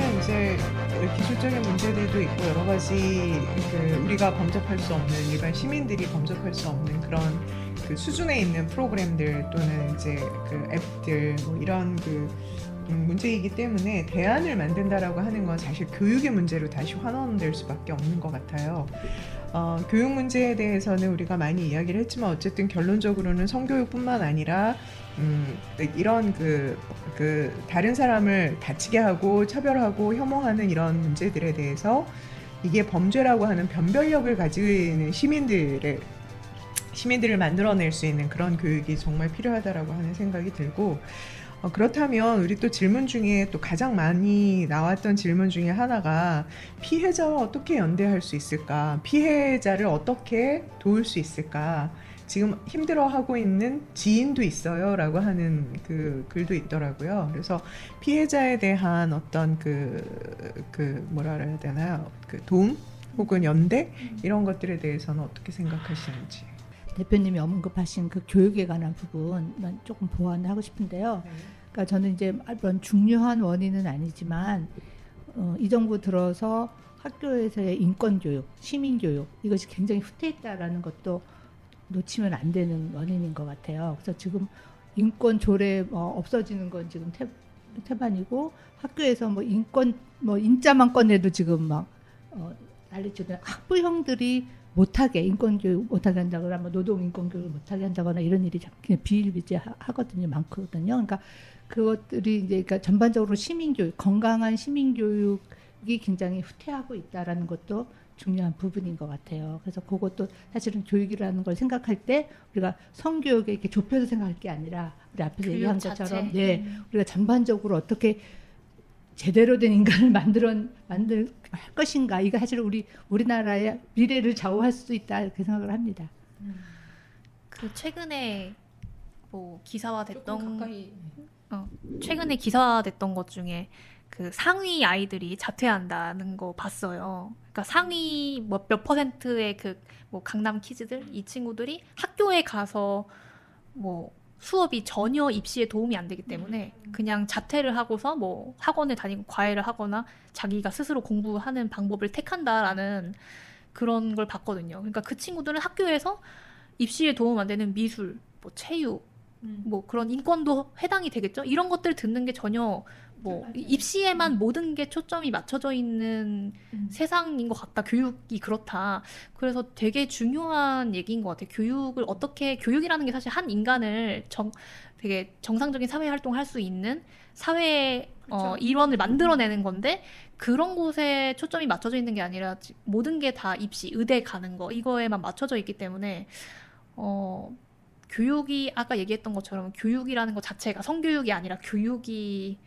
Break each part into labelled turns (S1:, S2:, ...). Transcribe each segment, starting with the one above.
S1: 보면 이제 기술적인 문제들도 있고 여러 가지 우리가 범접할 수 없는 일반 시민들이 범접할 수 없는 그런 그 수준에 있는 프로그램들 또는 이제 그 앱들 뭐 이런 문제이기 때문에 대안을 만든다라고 하는 건 사실 교육의 문제로 다시 환원될 수밖에 없는 것 같아요. 교육 문제에 대해서는 우리가 많이 이야기를 했지만 어쨌든 결론적으로는 성교육뿐만 아니라 이런 다른 사람을 다치게 하고 차별하고 혐오하는 이런 문제들에 대해서 이게 범죄라고 하는 변별력을 가지고 있는 시민들을 만들어낼 수 있는 그런 교육이 정말 필요하다라고 하는 생각이 들고, 그렇다면 우리 또 질문 중에 또 가장 많이 나왔던 질문 중에 하나가 피해자와 어떻게 연대할 수 있을까? 피해자를 어떻게 도울 수 있을까? 지금 힘들어하고 있는 지인도 있어요 라고 하는 그 글도 있더라고요. 그래서 피해자에 대한 어떤 뭐라 그래야 되나요? 도움 혹은 연대 이런 것들에 대해서는 어떻게 생각하시는지.
S2: 대표님이 언급하신 그 교육에 관한 부분만 조금 보완하고 싶은데요. 그러니까 저는 이제 물론 중요한 원인은 아니지만 이 정부 들어서 학교에서의 인권교육, 시민교육 이것이 굉장히 후퇴했다라는 것도 놓치면 안 되는 원인인 것 같아요. 그래서 지금 인권 조례 없어지는 건 지금 태반이고 학교에서 인자만 꺼내도 지금 막 난리치고 학부형들이 못하게 인권교육 못하게 한다거나 노동 인권교육을 못하게 한다거나 이런 일이 그냥 비일비재하거든요. 많거든요. 그러니까 그것들이 이제 그러니까 전반적으로 시민교육, 건강한 시민교육이 굉장히 후퇴하고 있다라는 것도 중요한 부분인 것 같아요. 그래서 그것도 사실은 교육이라는 걸 생각할 때 우리가 성교육에 이렇게 좁혀서 생각할 게 아니라 우리 앞에서 얘기한 것처럼 우리가 전반적으로 어떻게 제대로 된 인간을 만들 할 것인가, 이거 사실 우리나라의 미래를 좌우할 수 있다 이렇게 생각을 합니다.
S3: 그 최근에 최근에 기사화됐던 것 중에 그 상위 아이들이 자퇴한다는 거 봤어요. 그러니까 상위 몇 퍼센트의 강남 키즈들 이 친구들이 학교에 가서 수업이 전혀 입시에 도움이 안 되기 때문에 그냥 자퇴를 하고서 학원에 다니고 과외를 하거나 자기가 스스로 공부하는 방법을 택한다라는 그런 걸 봤거든요. 그러니까 그 친구들은 학교에서 입시에 도움 안 되는 미술, 체육, 그런 인권도 해당이 되겠죠. 이런 것들 듣는 게 전혀 입시에만 모든 게 초점이 맞춰져 있는 세상인 것 같다. 교육이 그렇다. 그래서 되게 중요한 얘기인 것 같아요. 교육이라는 게 사실 한 인간을 되게 정상적인 사회 활동을 할 수 있는 사회 일원을 만들어내는 건데, 그런 곳에 초점이 맞춰져 있는 게 아니라 모든 게 다 입시, 의대 가는 거 이거에만 맞춰져 있기 때문에 교육이 아까 얘기했던 것처럼 교육이라는 것 자체가 성교육이 아니라 교육이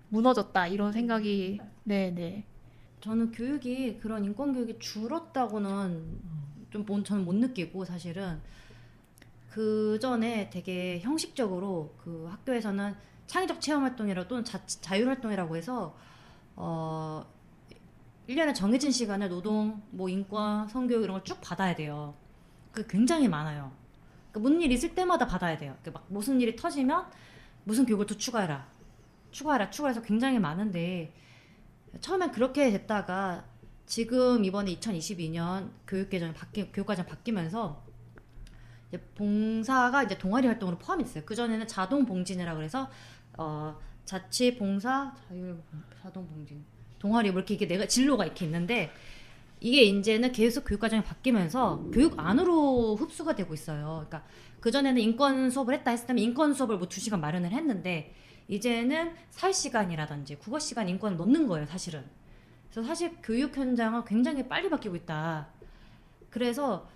S3: 무너졌다 이런 생각이
S4: 저는 교육이 그런 인권 교육이 줄었다고는 저는 못 느끼고, 사실은 그 전에 되게 형식적으로 그 학교에서는 창의적 체험 활동이라 또는 자율 활동이라고 해서 1년에 정해진 시간을 노동, 인권, 성교육 이런 걸 쭉 받아야 돼요. 그게 굉장히 많아요. 무슨 일 있을 때마다 받아야 돼요. 무슨 일이 터지면 무슨 교육을 또 추가해서 굉장히 많은데, 처음엔 그렇게 됐다가 지금 이번에 2022년 교육과정 바뀌면서 이제 봉사가 이제 동아리 활동으로 포함이 됐어요. 그전에는 자동봉진이라고 해서 자치, 봉사, 자율, 자동봉진, 동아리 이렇게 내가 진로가 이렇게 있는데, 이게 이제는 계속 교육과정이 바뀌면서 교육 안으로 흡수가 되고 있어요. 그러니까 그전에는 인권 수업을 했다 했으면 인권 수업을 2시간 마련을 했는데, 이제는 사회시간이라든지 국어시간 인권을 넣는 거예요, 사실은. 그래서 사실 교육 현장은 굉장히 빨리 바뀌고 있다. 그래서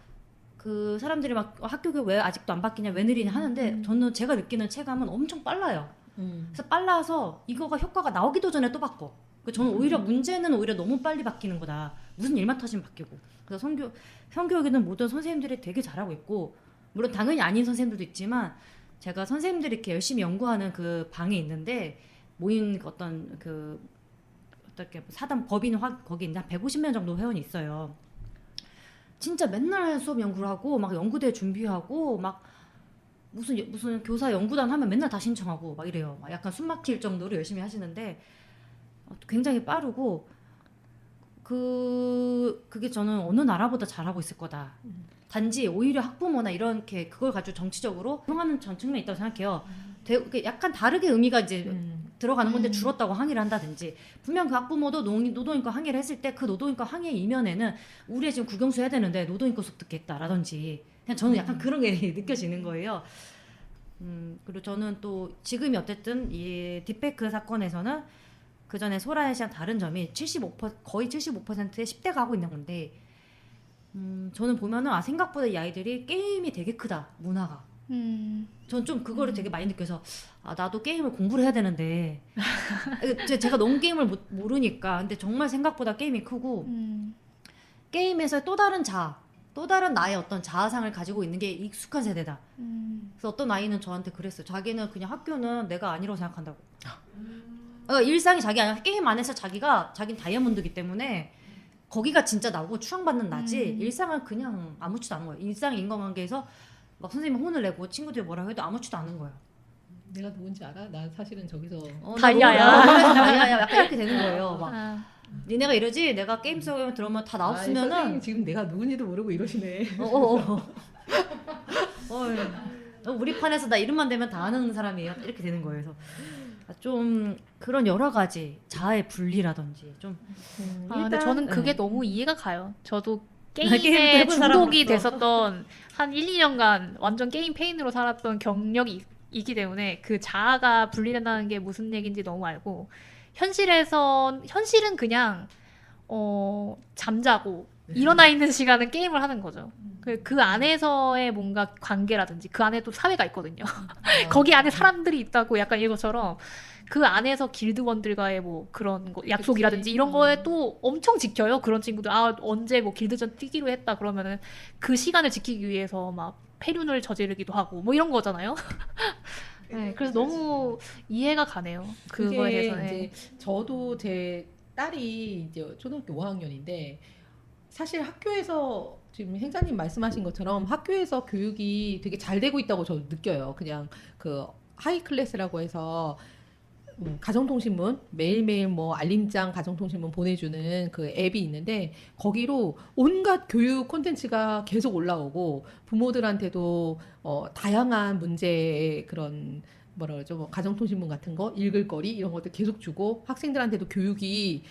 S4: 그 사람들이 학교 교육 왜 아직도 안 바뀌냐, 왜 느리냐 하는데, 저는 제가 느끼는 체감은 엄청 빨라요. 그래서 빨라서 이거가 효과가 나오기도 전에 또 바꿔. 저는 문제는 오히려 너무 빨리 바뀌는 거다. 무슨 일만 터지면 바뀌고. 그래서 성교육에는 모든 선생님들이 되게 잘하고 있고, 물론 당연히 아닌 선생님들도 있지만, 제가 선생님들이 이렇게 열심히 연구하는 그 방에 있는데, 모인 사단 법인 거기 이제 한 150명 정도 회원이 있어요. 진짜 맨날 수업 연구를 하고 연구대 준비하고 무슨 교사 연구단 하면 맨날 다 신청하고 이래요. 약간 숨 막힐 정도로 열심히 하시는데, 굉장히 빠르고 그게 저는 어느 나라보다 잘하고 있을 거다. 단지 오히려 학부모나 이렇게 그걸 가지고 정치적으로 활용하는 전 측면이 있다고 생각해요. 그게 약간 다르게 의미가 이제 들어가는 건데 줄었다고 항의를 한다든지 분명 그 학부모도 노동인권 항의를 했을 때 그 노동인권 항의의 이면에는 우리 애 지금 국영수 해야 되는데 노동인권 수업 듣겠다라든지 그냥 저는 약간 그런 게 느껴지는 거예요. 그리고 저는 또 지금이 어쨌든 이 딥페이크 사건에서는 그 전에 소라의 시랑 다른 점이 거의 75%의 10대가 하고 있는 건데 저는 보면은 생각보다 이 아이들이 게임이 되게 크다 문화가. 전 좀 그거를 되게 많이 느껴서 나도 게임을 공부를 해야 되는데 제가 너무 게임을 모르니까 근데 정말 생각보다 게임이 크고 게임에서 또 다른 나의 어떤 자아상을 가지고 있는 게 익숙한 세대다. 그래서 어떤 아이는 저한테 그랬어요. 자기는 그냥 학교는 내가 아니라고 생각한다고. 일상이 자기 아니야. 게임 안에서 자기는 다이아몬드기 때문에 거기가 진짜 나오고 추앙받는 나지 일상은 그냥 아무렇지도 않은 거예요. 일상의 인간관계에서 막 선생님이 혼을 내고 친구들이 뭐라 해도 아무렇지도 않은 거예요.
S5: 내가 누군지 알아? 나 사실은 저기서
S3: 다이아야.
S4: 다이아야. 약간 이렇게 되는 거예요. 막 니네가 이러지? 내가 게임 속에 들어오면 다 나왔으면은
S5: 선생님 지금 내가 누군지도 모르고 이러시네.
S4: 우리 판에서 나 이름만 대면 다 아는 사람이에요. 이렇게 되는 거예요. 그래서 좀 그런 여러 가지 자아의 분리라든지 좀
S3: 근데 저는 그게 너무 이해가 가요. 저도
S4: 게임도
S3: 게임에
S4: 해본
S3: 중독이
S4: 사람으로서.
S3: 됐었던 한 1, 2년간 완전 게임 페인으로 살았던 경력이 있기 때문에 그 자아가 분리된다는 게 무슨 얘기인지 너무 알고 현실은 그냥 잠자고 일어나 있는 시간은 게임을 하는 거죠. 그 안에서의 뭔가 관계라든지 그 안에 또 사회가 있거든요. 거기 안에 사람들이 있다고 약간 이것처럼 그 안에서 길드원들과의 뭐 그런 거 약속이라든지 이런 거에 또 엄청 지켜요. 그런 친구들 언제 뭐 길드전 뛰기로 했다 그러면은 그 시간을 지키기 위해서 막 폐륜을 저지르기도 하고 뭐 이런 거잖아요. 네, 그래서 너무 이해가 가네요. 그거에 대해서.
S5: 이제 저도 제 딸이 이제 초등학교 5학년인데 사실 학교에서 지금 행자님 말씀하신 것처럼 학교에서 교육이 되게 잘 되고 있다고 저도 느껴요. 그냥 그 하이 클래스라고 해서 가정통신문 매일매일 뭐 알림장 가정통신문 보내주는 그 앱이 있는데 거기로 온갖 교육 콘텐츠가 계속 올라오고 부모들한테도 다양한 문제의 그런 뭐라 그러죠 뭐 가정통신문 같은 거 읽을 거리 이런 것들 계속 주고 학생들한테도 교육이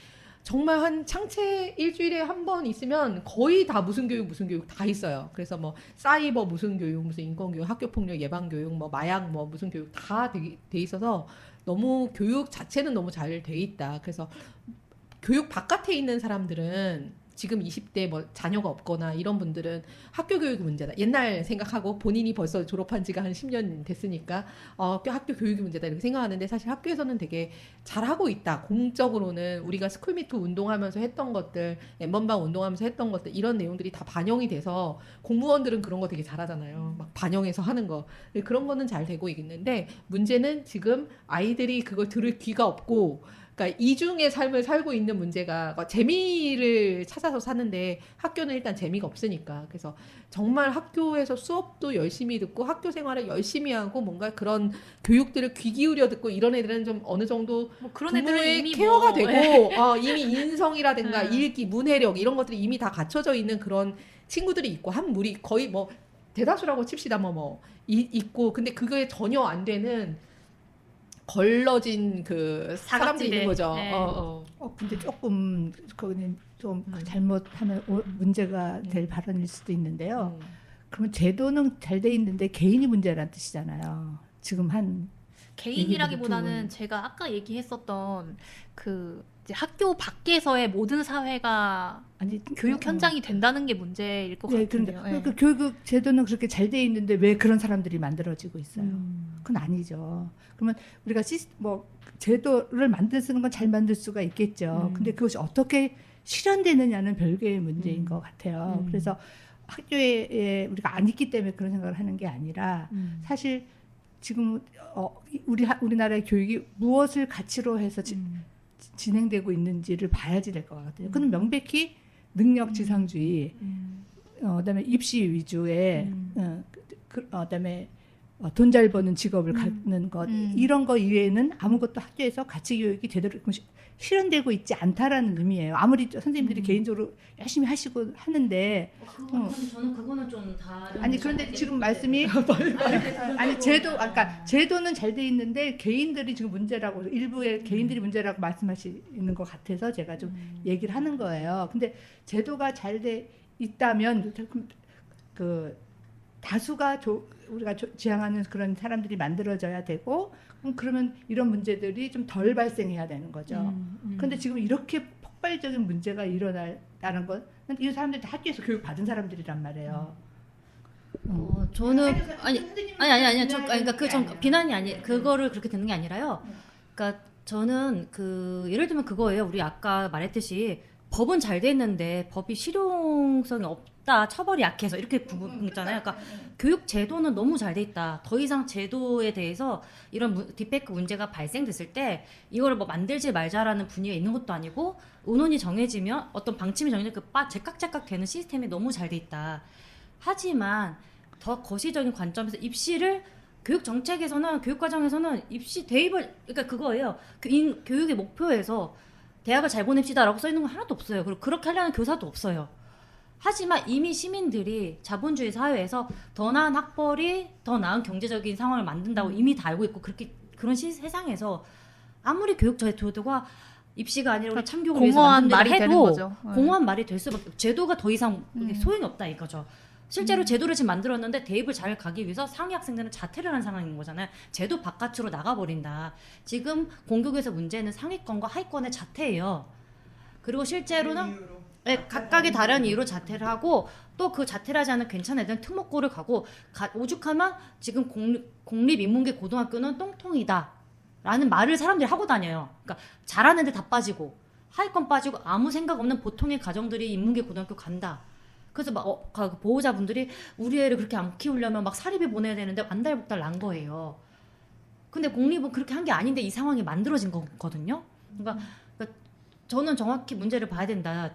S5: 정말 한 창체 일주일에 한 번 있으면 거의 다 무슨 교육 다 있어요. 그래서 뭐 사이버 무슨 교육, 무슨 인권교육, 학교폭력 예방교육, 뭐 마약 뭐 무슨 교육 다 돼 있어서 너무 교육 자체는 너무 잘 돼 있다. 그래서 교육 바깥에 있는 사람들은 지금 20대 뭐 자녀가 없거나 이런 분들은 학교 교육이 문제다. 옛날 생각하고 본인이 벌써 졸업한 지가 한 10년 됐으니까 학교 교육이 문제다 이렇게 생각하는데 사실 학교에서는 되게 잘하고 있다. 공적으로는 우리가 스쿨미투 운동하면서 했던 것들, N번방 운동하면서 했던 것들 이런 내용들이 다 반영이 돼서 공무원들은 그런 거 되게 잘하잖아요. 막 반영해서 하는 거. 그런 거는 잘 되고 있는데 문제는 지금 아이들이 그걸 들을 귀가 없고 그러니까 이중의 삶을 살고 있는 문제가 재미를 찾아서 사는데 학교는 일단 재미가 없으니까 그래서 정말 학교에서 수업도 열심히 듣고 학교 생활을 열심히 하고 뭔가 그런 교육들을 귀 기울여 듣고 이런 애들은 좀 어느 정도
S3: 뭐 그런 애들은
S5: 부모의
S3: 이미
S5: 케어가
S3: 뭐,
S5: 되고 이미 인성이라든가
S3: 네.
S5: 읽기, 문해력 이런 것들이 이미 다 갖춰져 있는 그런 친구들이 있고 한 무리 거의 뭐 대다수라고 칩시다 있고 근데 그게 전혀 안 되는 걸러진 그 사람들이 있는 거죠.
S3: 네.
S2: 근데 조금 그거는 좀 잘못하면 문제가 될 발언일 수도 있는데요. 그러면 제도는 잘 돼 있는데 개인이 문제라는 뜻이잖아요. 지금 한
S3: 개인이라기보다는
S2: 얘기를
S3: 제가 아까 얘기했었던 그 이제 학교 밖에서의 모든 사회가 교육 현장이 된다는 게 문제일 것 같은데요. 네.
S2: 그 교육 제도는 그렇게 잘 돼 있는데 왜 그런 사람들이 만들어지고 있어요? 그건 아니죠. 그러면 우리가 제도를 만들 건 잘 만들 수가 있겠죠. 근데 그것이 어떻게 실현되느냐는 별개의 문제인 것 같아요. 그래서 학교에 우리가 안 있기 때문에 그런 생각을 하는 게 아니라 사실 지금 우리나라의 교육이 무엇을 가치로 해서 진행되고 있는지를 봐야지 될 것 같거든요. 그건 명백히 능력 지상주의, 그다음에 입시 위주의, 그다음에 돈 잘 버는 직업을 갖는 것 이런 거 이외에는 아무것도 학교에서 가치 교육이 제대로 실현되고 있지 않다라는 의미예요. 아무리 선생님들이 개인적으로 열심히 하시고 하는데
S4: 저는 그거는 좀 다른.
S2: 아니 그런데 지금 말씀이 아니 제도 아까 제도는 잘 돼 있는데 개인들이 지금 문제라고 일부의 개인들이 문제라고 말씀하시는 것 같아서 제가 좀 얘기를 하는 거예요. 근데 제도가 잘 돼 있다면 그 다수가 우리가 지향하는 그런 사람들이 만들어져야 되고 그러면 이런 문제들이 좀 덜 발생해야 되는 거죠. 그런데 지금 이렇게 폭발적인 문제가 일어나는 건 이 사람들이 다 학교에서 교육 받은 사람들이란 말이에요.
S4: 저는 아니 그러니까
S2: 아니라.
S4: 비난이 아니 그거를 그렇게 듣는 게 아니라요. 그러니까 저는 그 예를 들면 그거예요. 우리 아까 말했듯이 법은 잘 돼 있는데 법이 실용성이 없다, 처벌이 약해서 이렇게 부분 있잖아요. 그러니까 교육 제도는 너무 잘 돼 있다. 더 이상 제도에 대해서 이런 디페이크 문제가 발생됐을 때 이걸 뭐 만들지 말자라는 분위기가 있는 것도 아니고 의논이 정해지면 어떤 방침이 정해지면 제깍제깍 되는 시스템이 너무 잘 돼 있다. 하지만 더 거시적인 관점에서 입시를 교육 정책에서는 교육 과정에서는 입시 대입을 그러니까 그거예요. 교육의 목표에서 대학을 잘 보냅시다라고 써 있는 건 하나도 없어요. 그리고 그렇게 하려는 교사도 없어요. 하지만 이미 시민들이 자본주의 사회에서 더 나은 학벌이 더 나은 경제적인 상황을 만든다고 이미 다 알고 있고 그런 세상에서 아무리 교육 제도가 입시가 아니라 우리 참교육을 위해서
S3: 공허한
S4: 만든다
S3: 말이 되는
S4: 해도
S3: 거죠.
S4: 공허한 말이 될 수밖에 제도가 더 이상 소용이 없다 이거죠. 실제로 제도를 지금 만들었는데 대입을 잘 가기 위해서 상위 학생들은 자퇴를 하는 상황인 거잖아요. 제도 바깥으로 나가버린다. 지금 공교육에서 문제는 상위권과 하위권의 자퇴예요. 그리고 실제로는 각각의 다른 이유로 자퇴를 하고 또 그 자퇴를 하지 않은 괜찮은 애들은 특목고를 가고 오죽하면 지금 공립인문계 고등학교는 똥통이다 라는 말을 사람들이 하고 다녀요. 그러니까 잘하는 애들 다 빠지고 하위권 빠지고 아무 생각 없는 보통의 가정들이 인문계 고등학교 간다. 그래서 막 보호자분들이 우리 애를 그렇게 안 키우려면 막 사립에 보내야 되는데 안달복달 난 거예요. 근데 공립은 그렇게 한 게 아닌데 이 상황이 만들어진 거거든요. 그러니까 저는 정확히 문제를 봐야 된다.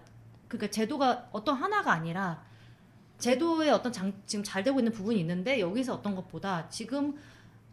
S4: 그러니까 제도가 어떤 하나가 아니라 제도의 어떤 지금 잘 되고 있는 부분이 있는데 여기서 어떤 것보다 지금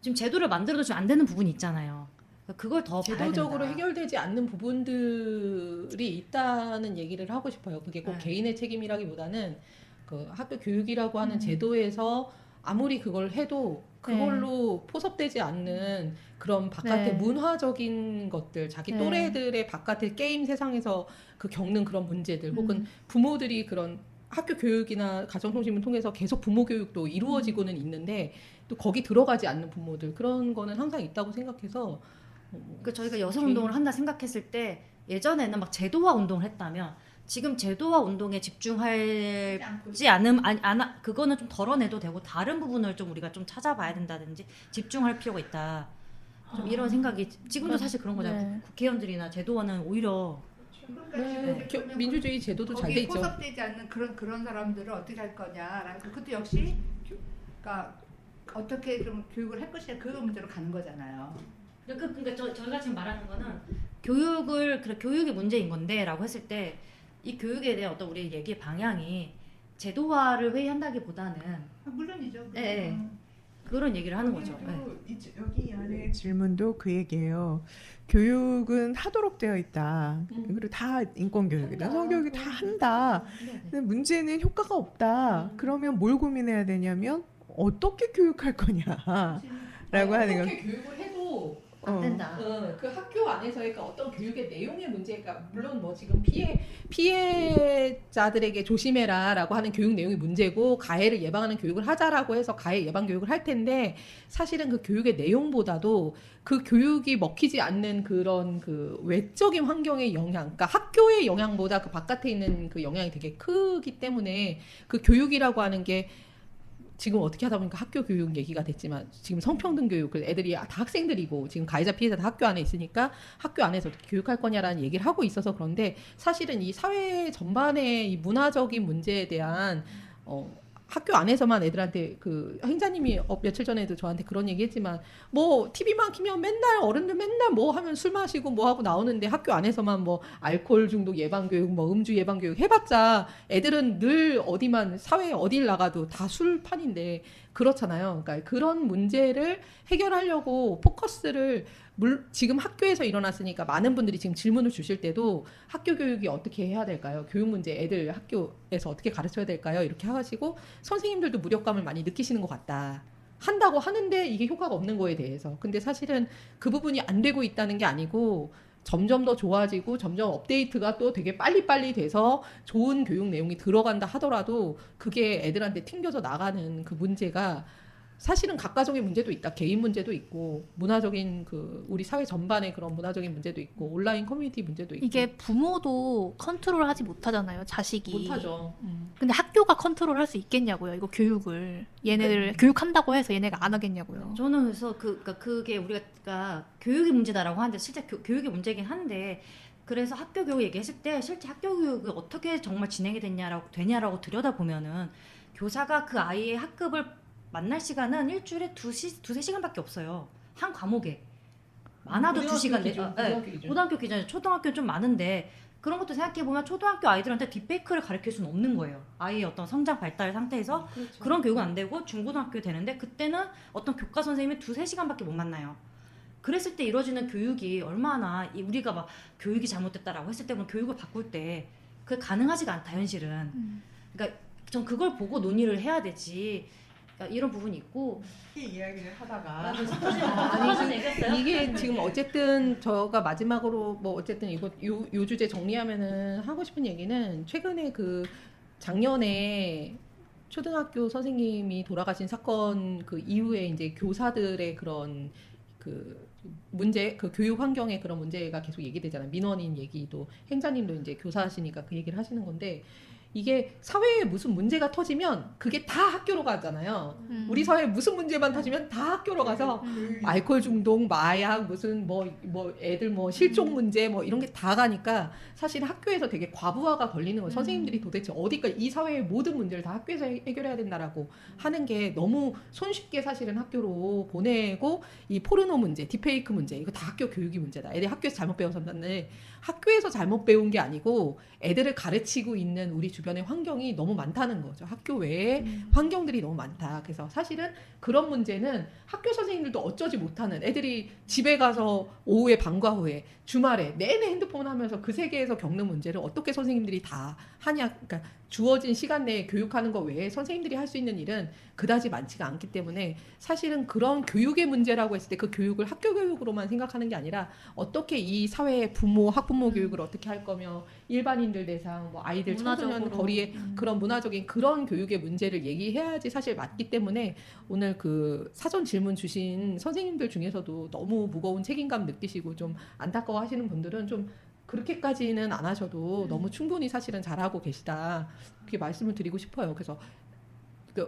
S4: 제도를 만들어도 좀 안 되는 부분이 있잖아요. 그러니까 그걸 더 봐야 된다.
S5: 제도적으로 해결되지 않는 부분들이 있다는 얘기를 하고 싶어요. 그게 꼭 개인의 책임이라기보다는 그 학교 교육이라고 하는 제도에서 아무리 그걸 해도 그걸로 포섭되지 않는 그런 바깥의 문화적인 것들, 자기 또래들의 바깥의 게임 세상에서 겪는 그런 문제들, 혹은 부모들이 그런 학교 교육이나 가정통신을 통해서 계속 부모 교육도 이루어지고는 있는데 또 거기 들어가지 않는 부모들, 그런 거는 항상 있다고 생각해서
S4: 그러니까 저희가 여성 운동을 한다 생각했을 때 예전에는 막 제도화 운동을 했다면 지금 제도화 운동에 집중하지 않음 그거는 좀 덜어내도 되고 다른 부분을 좀 우리가 좀 찾아봐야 된다든지 집중할 필요가 있다. 좀 이런 생각이 지금도 사실 그런 거잖아요. 국회의원들이나 제도화는 오히려
S5: 민주주의 제도도 잘 돼
S2: 거기에
S5: 있죠.
S2: 포섭되지 않는 그런 사람들을 어떻게 할 거냐라는 그것도 역시 그러니까 어떻게 좀 교육을 할 것이냐 그 문제로 가는 거잖아요.
S4: 그러니까 저희가 지금 말하는 거는 교육이 문제인 건데라고 했을 때 이 교육에 대한 어떤 우리 얘기의 방향이 제도화를 회의한다기보다는
S2: 물론이죠.
S4: 네. 그런 얘기를 하는 거죠.
S1: 여기 안에 질문도 그 얘기예요. 교육은 하도록 되어 있다. 그리고 다 인권교육이다. 성교육이 다 한다. 근데 문제는 효과가 없다. 그러면 뭘 고민해야 되냐면 어떻게 교육할 거냐라고 하는 거.
S5: 어떻게 교육을 해도
S4: 안 된다.
S5: 그 학교 안에서의 어떤 교육의 내용의 문제가 물론 뭐 지금 피해자들에게 조심해라라고 하는 교육 내용이 문제고 가해를 예방하는 교육을 하자라고 해서 가해 예방 교육을 할 텐데 사실은 그 교육의 내용보다도 그 교육이 먹히지 않는 그런 그 외적인 환경의 영향, 그러니까 학교의 영향보다 그 바깥에 있는 그 영향이 되게 크기 때문에 그 교육이라고 하는 게 지금 어떻게 하다 보니까 학교 교육 얘기가 됐지만 지금 성평등 교육, 애들이 다 학생들이고 지금 가해자 피해자 다 학교 안에 있으니까 학교 안에서 어떻게 교육할 거냐라는 얘기를 하고 있어서 그런데 사실은 이 사회 전반의 이 문화적인 문제에 대한 학교 안에서만 애들한테 그 행자님이 며칠 전에도 저한테 그런 얘기했지만 뭐 TV만 키면 맨날 어른들 맨날 뭐 하면 술 마시고 뭐 하고 나오는데 학교 안에서만 뭐 알코올 중독 예방 교육 뭐 음주 예방 교육 해봤자 애들은 늘 어디만 사회 어딜 나가도 다 술판인데 그렇잖아요. 그러니까 그런 문제를 해결하려고 포커스를 지금 학교에서 일어났으니까 많은 분들이 지금 질문을 주실 때도 학교 교육이 어떻게 해야 될까요? 교육 문제 애들 학교에서 어떻게 가르쳐야 될까요? 이렇게 하시고 선생님들도 무력감을 많이 느끼시는 것 같다. 한다고 하는데 이게 효과가 없는 거에 대해서. 근데 사실은 그 부분이 안 되고 있다는 게 아니고 점점 더 좋아지고 점점 업데이트가 또 되게 빨리빨리 돼서 좋은 교육 내용이 들어간다 하더라도 그게 애들한테 튕겨져 나가는 그 문제가 사실은 각 가정의 문제도 있다. 개인 문제도 있고 문화적인 그 우리 사회 전반의 그런 문화적인 문제도 있고 온라인 커뮤니티 문제도 있고
S3: 이게 부모도 컨트롤하지 못하잖아요, 자식이.
S5: 못하죠.
S3: 근데 학교가 컨트롤할 수 있겠냐고요, 이거 교육을. 얘네를 교육한다고 해서 얘네가 안 하겠냐고요.
S4: 저는 그래서 그러니까 그게 우리가 교육이 문제다라고 하는데 실제 교육이 문제긴 한데 그래서 학교 교육 얘기했을 때 실제 학교 교육이 어떻게 정말 진행이 되냐라고 들여다보면은 교사가 그 아이의 학급을 만날 시간은 일주일에 두세 시간밖에 없어요. 한 과목에. 많아도 2시간. 고등학교 기준에 초등학교 좀 많은데 그런 것도 생각해보면 초등학교 아이들한테 딥페이크를 가르칠 수는 없는 거예요. 아이의 어떤 성장 발달 상태에서
S5: 그렇죠.
S4: 그런 교육은 안 되고 중고등학교 되는데 그때는 어떤 교과 선생님이 2-3시간밖에 못 만나요. 그랬을 때 이루어지는 교육이 얼마나 우리가 막 교육이 잘못됐다라고 했을 때 보면 교육을 바꿀 때 그게 가능하지가 않다 현실은. 그러니까 전 그걸 보고 논의를 해야 되지. 그러니까 이런 부분이 있고
S1: 이 이야기를 하다가
S5: 이게 지금 어쨌든 저가 마지막으로 뭐 어쨌든 이거 요 주제 정리하면은 하고 싶은 얘기는 최근에 그 작년에 초등학교 선생님이 돌아가신 사건 그 이후에 이제 교사들의 그런 그 문제, 그 교육 환경의 그런 문제가 계속 얘기되잖아요. 민원인 얘기도 행자님도 이제 교사하시니까 그 얘기를 하시는 건데 이게 사회에 무슨 문제가 터지면 그게 다 학교로 가잖아요. 우리 사회에 무슨 문제만 터지면 다 학교로 가서 알코올 중독, 마약, 무슨 뭐 애들 뭐 실종 문제 뭐 이런 게 다 가니까 사실 학교에서 되게 과부하가 걸리는 거예요. 선생님들이 도대체 어디까지 이 사회의 모든 문제를 다 학교에서 해결해야 된다라고 하는 게 너무 손쉽게 사실은 학교로 보내고 이 포르노 문제, 딥페이크 문제 이거 다 학교 교육이 문제다. 애들이 학교에서 잘못 배워서인데 학교에서 잘못 배운 게 아니고 애들을 가르치고 있는 우리 주변의 환경이 너무 많다는 거죠. 학교 외에 환경들이 너무 많다. 그래서 사실은 그런 문제는 학교 선생님들도 어쩌지 못하는 애들이 집에 가서 오후에 방과 후에 주말에 내내 핸드폰 하면서 그 세계에서 겪는 문제를 어떻게 선생님들이 다 하냐. 그러니까 주어진 시간 내에 교육하는 것 외에 선생님들이 할 수 있는 일은 그다지 많지가 않기 때문에 사실은 그런 교육의 문제라고 했을 때 그 교육을 학교 교육으로만 생각하는 게 아니라 어떻게 이 사회의 부모, 학부모 교육을 어떻게 할 거며 일반인들 대상, 뭐 아이들 청소년 거리에 그런 문화적인 그런 교육의 문제를 얘기해야지 사실 맞기 때문에 오늘 그 사전 질문 주신 선생님들 중에서도 너무 무거운 책임감 느끼시고 좀 안타까워 하시는 분들은 좀 그렇게까지는 안 하셔도 너무 충분히 사실은 잘하고 계시다. 그렇게 말씀을 드리고 싶어요. 그래서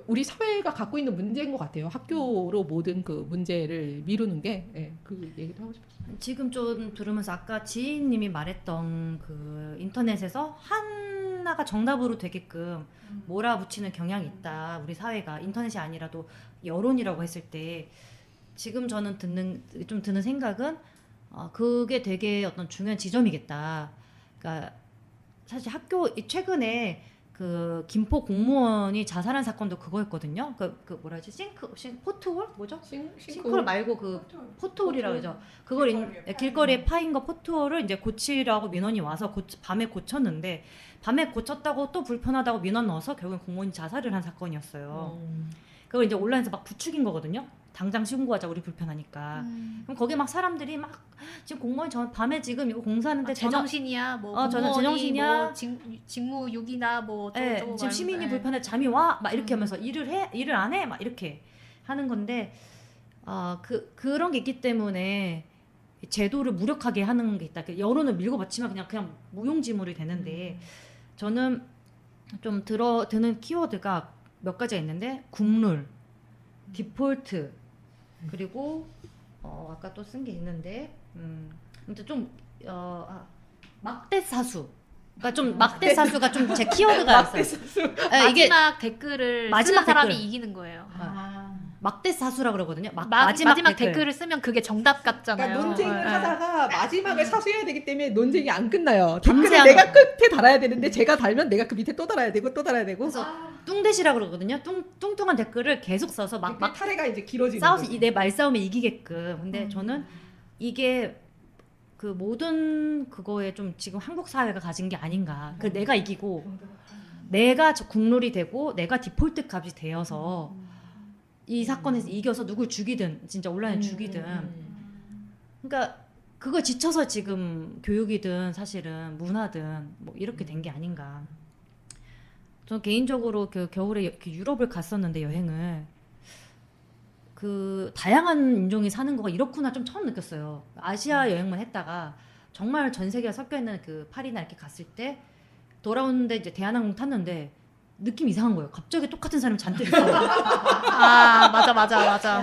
S5: 우리 사회가 갖고 있는 문제인 것 같아요. 학교로 모든 그 문제를 미루는 게. 네, 그 얘기도 하고 싶었어요.
S4: 지금 좀 들으면서 아까 지인님이 말했던 그 인터넷에서 하나가 정답으로 되게끔 몰아붙이는 경향이 있다. 우리 사회가 인터넷이 아니라도 여론이라고 했을 때 지금 저는 드는 생각은 그게 되게 어떤 중요한 지점이겠다. 그러니까 사실 최근에 그 김포 공무원이 자살한 사건도 그거였거든요. 그 뭐라 하지? 포트홀 뭐죠? 싱크홀 말고 그 포트홀이라고 하죠. 그걸 길거리에 파인 거 포트홀을 이제 고치라고 민원이 와서 밤에 고쳤는데 밤에 고쳤다고 또 불편하다고 민원 넣어서 결국 공무원이 자살을 한 사건이었어요. 그걸 이제 온라인에서 막 부추긴 거거든요. 당장 신고하자 우리 불편하니까. 그럼 거기 막 사람들이 막 지금 공무원이 밤에 지금 이거 공사하는데
S3: 제정신이야 뭐
S4: 저는
S3: 공무원이
S4: 제정신이야
S3: 뭐 직무유기나 뭐
S4: 네, 지금 시민이 불편해 잠이 와 막 이렇게 하면서 일을 안 해 막 이렇게 하는 건데 그런 게 있기 때문에 제도를 무력하게 하는 게 있다. 여론을 밀고 받치면 그냥 무용지물이 되는데 저는 좀 드는 키워드가 몇 가지가 있는데 국룰, 디폴트 그리고 아까 또 쓴 게 있는데 근데 좀 막대사수. 그러니까 좀 막대사수가 좀 제 키워드가 있어요.
S3: 마지막 댓글을
S4: 마지막
S3: 쓰는 사람이
S4: 댓글.
S3: 이기는 거예요.
S4: 막대사수라 그러거든요.
S3: 마지막 댓글을 쓰면 그게 정답 같잖아요.
S5: 그러니까 논쟁을
S3: 네.
S5: 하다가 마지막에 사수해야 되기 때문에 논쟁이 안 끝나요. 댓글을
S4: 밤새하는
S5: 내가 끝에 달아야 되는데 제가 달면 내가 그 밑에 또 달아야 되고 또 달아야 되고.
S4: 그래서 뚱대시라 그러거든요. 뚱뚱한 댓글을 계속 써서 막
S5: 탈해가 이제 길어지는
S4: 싸워서
S5: 거지.
S4: 내 말싸움에 이기게끔. 근데 저는 이게 그 모든 그거에 좀 지금 한국 사회가 가진 게 아닌가. 그 내가 이기고 내가 국룰이 되고 내가 디폴트 값이 되어서 이 사건에서 이겨서 누굴 죽이든 진짜 온라인 죽이든 그러니까 그거 지쳐서 지금 교육이든 사실은 문화든 뭐 이렇게 된 게 아닌가. 저는 개인적으로 그 겨울에 이렇게 유럽을 갔었는데 여행을 그 다양한 인종이 사는 거가 이렇구나 좀 처음 느꼈어요. 아시아 여행만 했다가 정말 전 세계가 섞여 있는 그 파리나 이렇게 갔을 때 돌아오는데 이제 대한항공 탔는데 느낌 이상한 거예요. 갑자기 똑같은 사람 잔뜩 있어요.
S3: 아 맞아.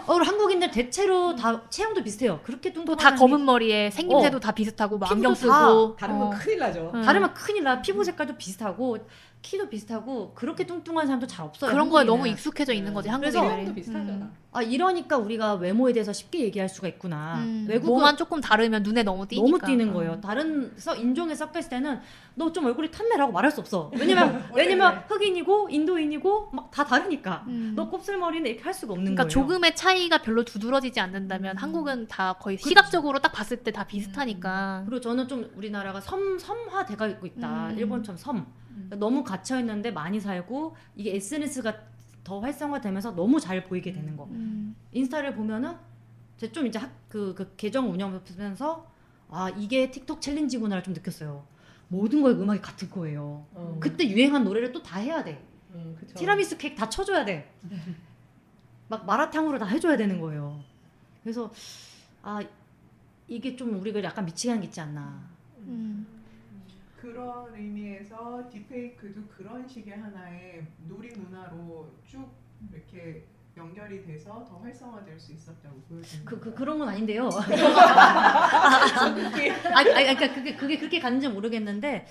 S4: 한국인들 대체로 다 체형도 비슷해요. 그렇게
S3: 또
S4: 뚱뚱한
S3: 다
S4: 사람이-
S3: 검은 머리에 생김새도 다 비슷하고 뭐 안경
S4: 피부도 다
S3: 쓰고
S5: 다르면 큰일 나죠.
S4: 다르면 큰일 나. 피부 색깔도 비슷하고 키도 비슷하고 그렇게 뚱뚱한 사람도 잘 없어요.
S3: 그런 거에
S4: 한국인은.
S3: 너무 익숙해져 있는 거지
S4: 그래서
S3: 한국인들이.
S5: 체형도 비슷하잖아.
S4: 아 이러니까 우리가 외모에 대해서 쉽게 얘기할 수가 있구나. 외국은
S3: 뭐만 조금 다르면 눈에 너무 띄니까.
S4: 너무 띄는 거예요. 다른 인종에 섞여 있을 때는 너 좀 얼굴이 탔네라고 말할 수 없어. 왜냐면 흑인이고 인도인이고 막 다 다르니까. 너 곱슬머리는 이렇게 할 수가 없는
S3: 그러니까
S4: 거예요.
S3: 조금의 차이가 별로 두드러지지 않는다면 한국은 다 거의 시각적으로 딱 봤을 때 다 비슷하니까.
S4: 그리고 저는 좀 우리나라가 섬화돼가 있고 있다. 일본처럼 섬. 너무 갇혀 있는데 많이 살고 이게 SNS가 더 활성화되면서 너무 잘 보이게 되는 거. 인스타를 보면은 제가 좀 이제 그 계정 운영하면서 아 이게 틱톡 챌린지구나를 좀 느꼈어요. 모든 거에 음악이 같은 거예요. 그때 유행한 노래를 또 다 해야 돼.
S5: 그쵸.
S4: 티라미수 케이크 다 쳐줘야 돼. 막 마라탕으로 다 해줘야 되는 거예요. 그래서 아 이게 좀 우리가 약간 미치게 있지 않나.
S1: 그런 의미에서 딥페이크도 그런 식의 하나의 놀이 문화로 쭉 이렇게 연결이 돼서 더 활성화될 수 있었다고 보여집니다.
S4: 그런 건 아닌데요. 그러니까 그게 그렇게 갔는지 모르겠는데,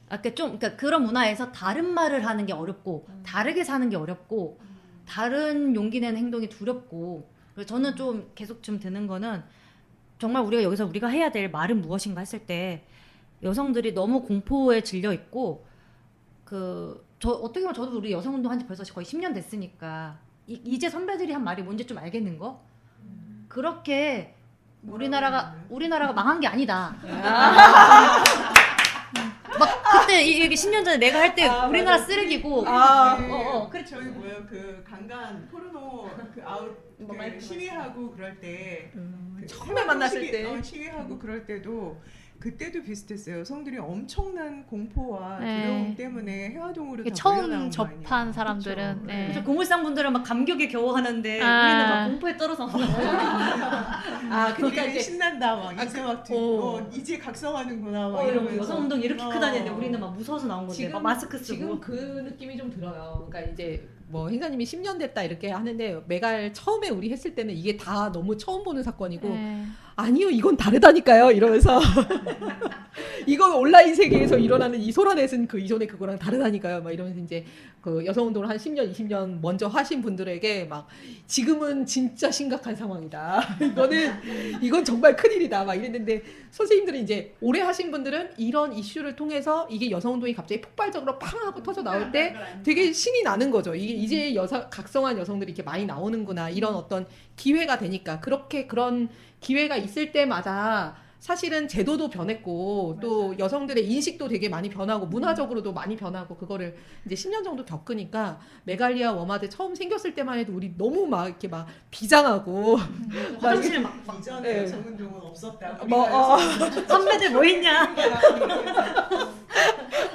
S4: 그러니까 그런 문화에서 다른 말을 하는 게 어렵고, 다르게 사는 게 어렵고, 다른 용기 내는 행동이 두렵고, 그래서 저는 좀 계속 좀 드는 거는 정말 우리가 여기서 우리가 해야 될 말은 무엇인가 했을 때 여성들이 너무 공포에 질려 있고, 어떻게 보면 저도 우리 여성 운동 한 지 벌써 거의 10년 됐으니까. 이제 선배들이 한 말이 뭔지 좀 알겠는 거? 그렇게 우리나라가 망한 게 아니다. 막 그때 이게 10년 전에 내가 할 때 우리나라 쓰레기고.
S1: 저희 뭐예요 그 강간 포르노 그 아웃 그 시위하고 그럴 때 그
S5: 처음에 만났을 때.
S1: 시위하고 그럴 때도 그때도 비슷했어요. 여성들이 엄청난 공포와
S3: 네.
S1: 두려움 때문에 해화동으로 다
S3: 처음
S1: 몰려나온 거
S3: 접한
S1: 아니에요.
S3: 사람들은
S1: 그쵸?
S3: 네.
S4: 그래서 고물상 분들은 막 감격에 겨워하는데
S3: 아.
S4: 우리는 막 공포에 떨어서
S1: 그러니까
S3: 이제
S1: 신난다 막 이제 막 이제 각성하는구나 막 이러면서
S4: 여성 운동 이렇게 크다는데 우리는 막 무서워서 나온 건데 막 마스크 쓰고.
S5: 지금 그 느낌이 좀 들어요. 그러니까 이제 뭐 행사님이 10년 됐다 이렇게 하는데 메갈 처음에 우리 했을 때는 이게 다 너무 처음 보는 사건이고
S3: 네.
S5: 아니요 이건 다르다니까요 이러면서 이건 온라인 세계에서 일어나는 이 소라넷은 그 이전에 그거랑 다르다니까요 막 이러면서 이제 그 여성운동을 한 10년 20년 먼저 하신 분들에게 막 지금은 진짜 심각한 상황이다 이건 정말 큰일이다 막 이랬는데 선생님들은 이제 오래 하신 분들은 이런 이슈를 통해서 이게 여성운동이 갑자기 폭발적으로 팡 하고 터져 나올 때 되게 신이 나는 거죠. 이게 이제 각성한 여성들이 이렇게 많이 나오는구나 이런 어떤 기회가 되니까 그런 기회가 있을 때마다 사실은 제도도 변했고 또 여성들의 인식도 되게 많이 변하고 문화적으로도 많이 변하고 그거를 이제 10년 정도 겪으니까 메갈리아 워마드 처음 생겼을 때만 해도 우리 너무 막 이렇게 막 비장하고
S4: 화장실 막
S1: 이전에
S5: 네.
S1: 여성운동은 없었다.
S4: 선배들 뭐 했냐?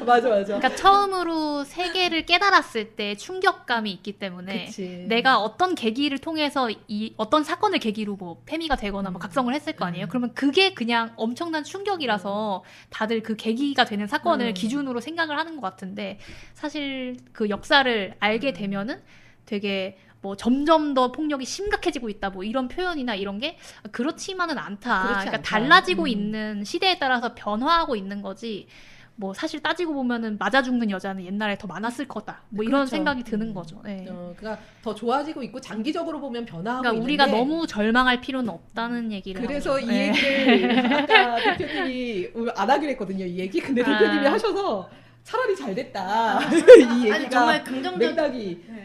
S5: 맞아.
S3: 그러니까 처음으로 세계를 깨달았을 때 충격감이 있기 때문에
S5: 그치.
S3: 내가 어떤 계기를 통해서 어떤 사건을 계기로 뭐 페미가 되거나 뭐 각성을 했을 거 아니에요. 그러면 그게 그냥 엄청난 충격이라서 다들 그 계기가 되는 사건을 기준으로 생각을 하는 것 같은데 사실 그 역사를 알게 되면은 되게 뭐 점점 더 폭력이 심각해지고 있다 뭐 이런 표현이나 이런 게 그렇지만은 않다.
S5: 그렇지
S3: 그러니까
S5: 않다.
S3: 달라지고 있는 시대에 따라서 변화하고 있는 거지. 뭐 사실 따지고 보면은 맞아 죽는 여자는 옛날에 더 많았을 거다. 뭐 이런
S5: 그렇죠.
S3: 생각이 드는 거죠. 네.
S5: 그러니까 더 좋아지고 있고 장기적으로 보면 변화하고
S3: 그러니까
S5: 있는데
S3: 우리가 너무 절망할 필요는 없다는 얘기를
S5: 그래서
S3: 하는
S5: 이
S3: 거죠. 네.
S5: 얘기를 아까 대표님이 안 하기로 했거든요. 이 얘기 근데 대표님이 하셔서 차라리 잘 됐다. 이 얘기가
S4: 아니 정말 긍정적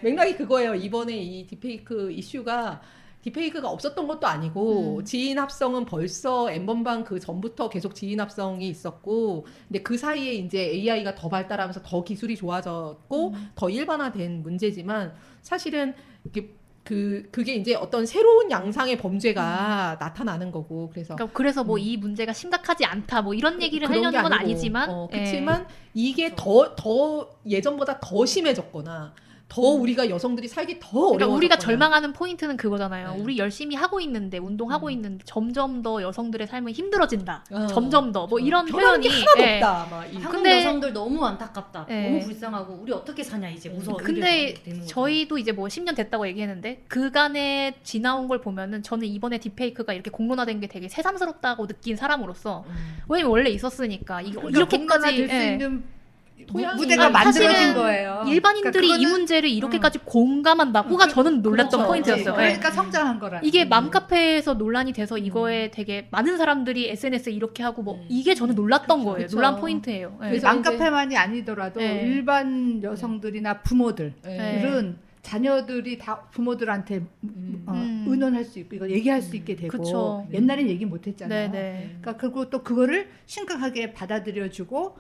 S5: 맥락이 그거예요. 이번에 이 딥페이크 이슈가 딥페이크가 없었던 것도 아니고 지인 합성은 벌써 엠번방 그 전부터 계속 지인 합성이 있었고 근데 그 사이에 이제 AI가 더 발달하면서 더 기술이 좋아졌고 더 일반화된 문제지만 사실은 이게 그게 이제 어떤 새로운 양상의 범죄가 나타나는 거고
S3: 그래서 뭐 이 문제가 심각하지 않다 뭐 이런 얘기를
S5: 그런
S3: 하려는
S5: 게
S3: 건
S5: 아니고,
S3: 아니지만
S5: 그렇지만 이게 더 예전보다 더 심해졌거나 더 우리가 여성들이 살기 더
S3: 그러니까
S5: 어려워졌거나
S3: 우리가 절망하는 포인트는 그거잖아요.
S5: 네.
S3: 우리 열심히 하고 있는데 운동하고 있는데 점점 더 여성들의 삶은 힘들어진다.
S5: 어,
S3: 점점 더 뭐 이런
S5: 변하는
S3: 표현이
S5: 게 하나도
S3: 예.
S5: 없다. 막
S4: 한국
S3: 근데-
S4: 여성들 너무 안타깝다.
S3: 네.
S4: 너무 불쌍하고 우리 어떻게 사냐 이제 무서워.
S3: 근데
S4: 이래서 되는 거죠.
S3: 저희도 이제 뭐 10년 됐다고 얘기했는데 그간에 지나온 걸 보면은 저는 이번에 딥페이크가 이렇게 공론화된 게 되게 새삼스럽다고 느낀 사람으로서 왜냐면 원래 있었으니까 이렇게까지
S2: 될수
S3: 예.
S2: 있는
S5: 토양이-
S2: 무대가
S3: 아니,
S2: 만들어진
S3: 사실은
S2: 거예요.
S3: 일반인들이
S2: 그러니까
S3: 이 문제를 이렇게까지 공감한다고가 저는 놀랐던
S4: 그렇죠.
S3: 포인트였어요. 예.
S2: 그러니까 성장한 거라.
S3: 이게 맘카페에서 논란이 돼서 이거에 되게 많은 사람들이 SNS에 이렇게 하고 뭐 이게 저는 놀랐던 거예요.
S5: 그쵸.
S3: 논란 포인트예요. 예.
S5: 그래서
S2: 맘카페만이 아니더라도
S3: 네.
S2: 일반 여성들이나 부모들은
S5: 네.
S2: 자녀들이 다 부모들한테 의논할 수 있고 이거 얘기할 수 있게 되고
S3: 그쵸.
S2: 옛날엔 얘기 못 했잖아요.
S3: 네네.
S2: 그러니까 그리고 또 그거를 심각하게 받아들여주고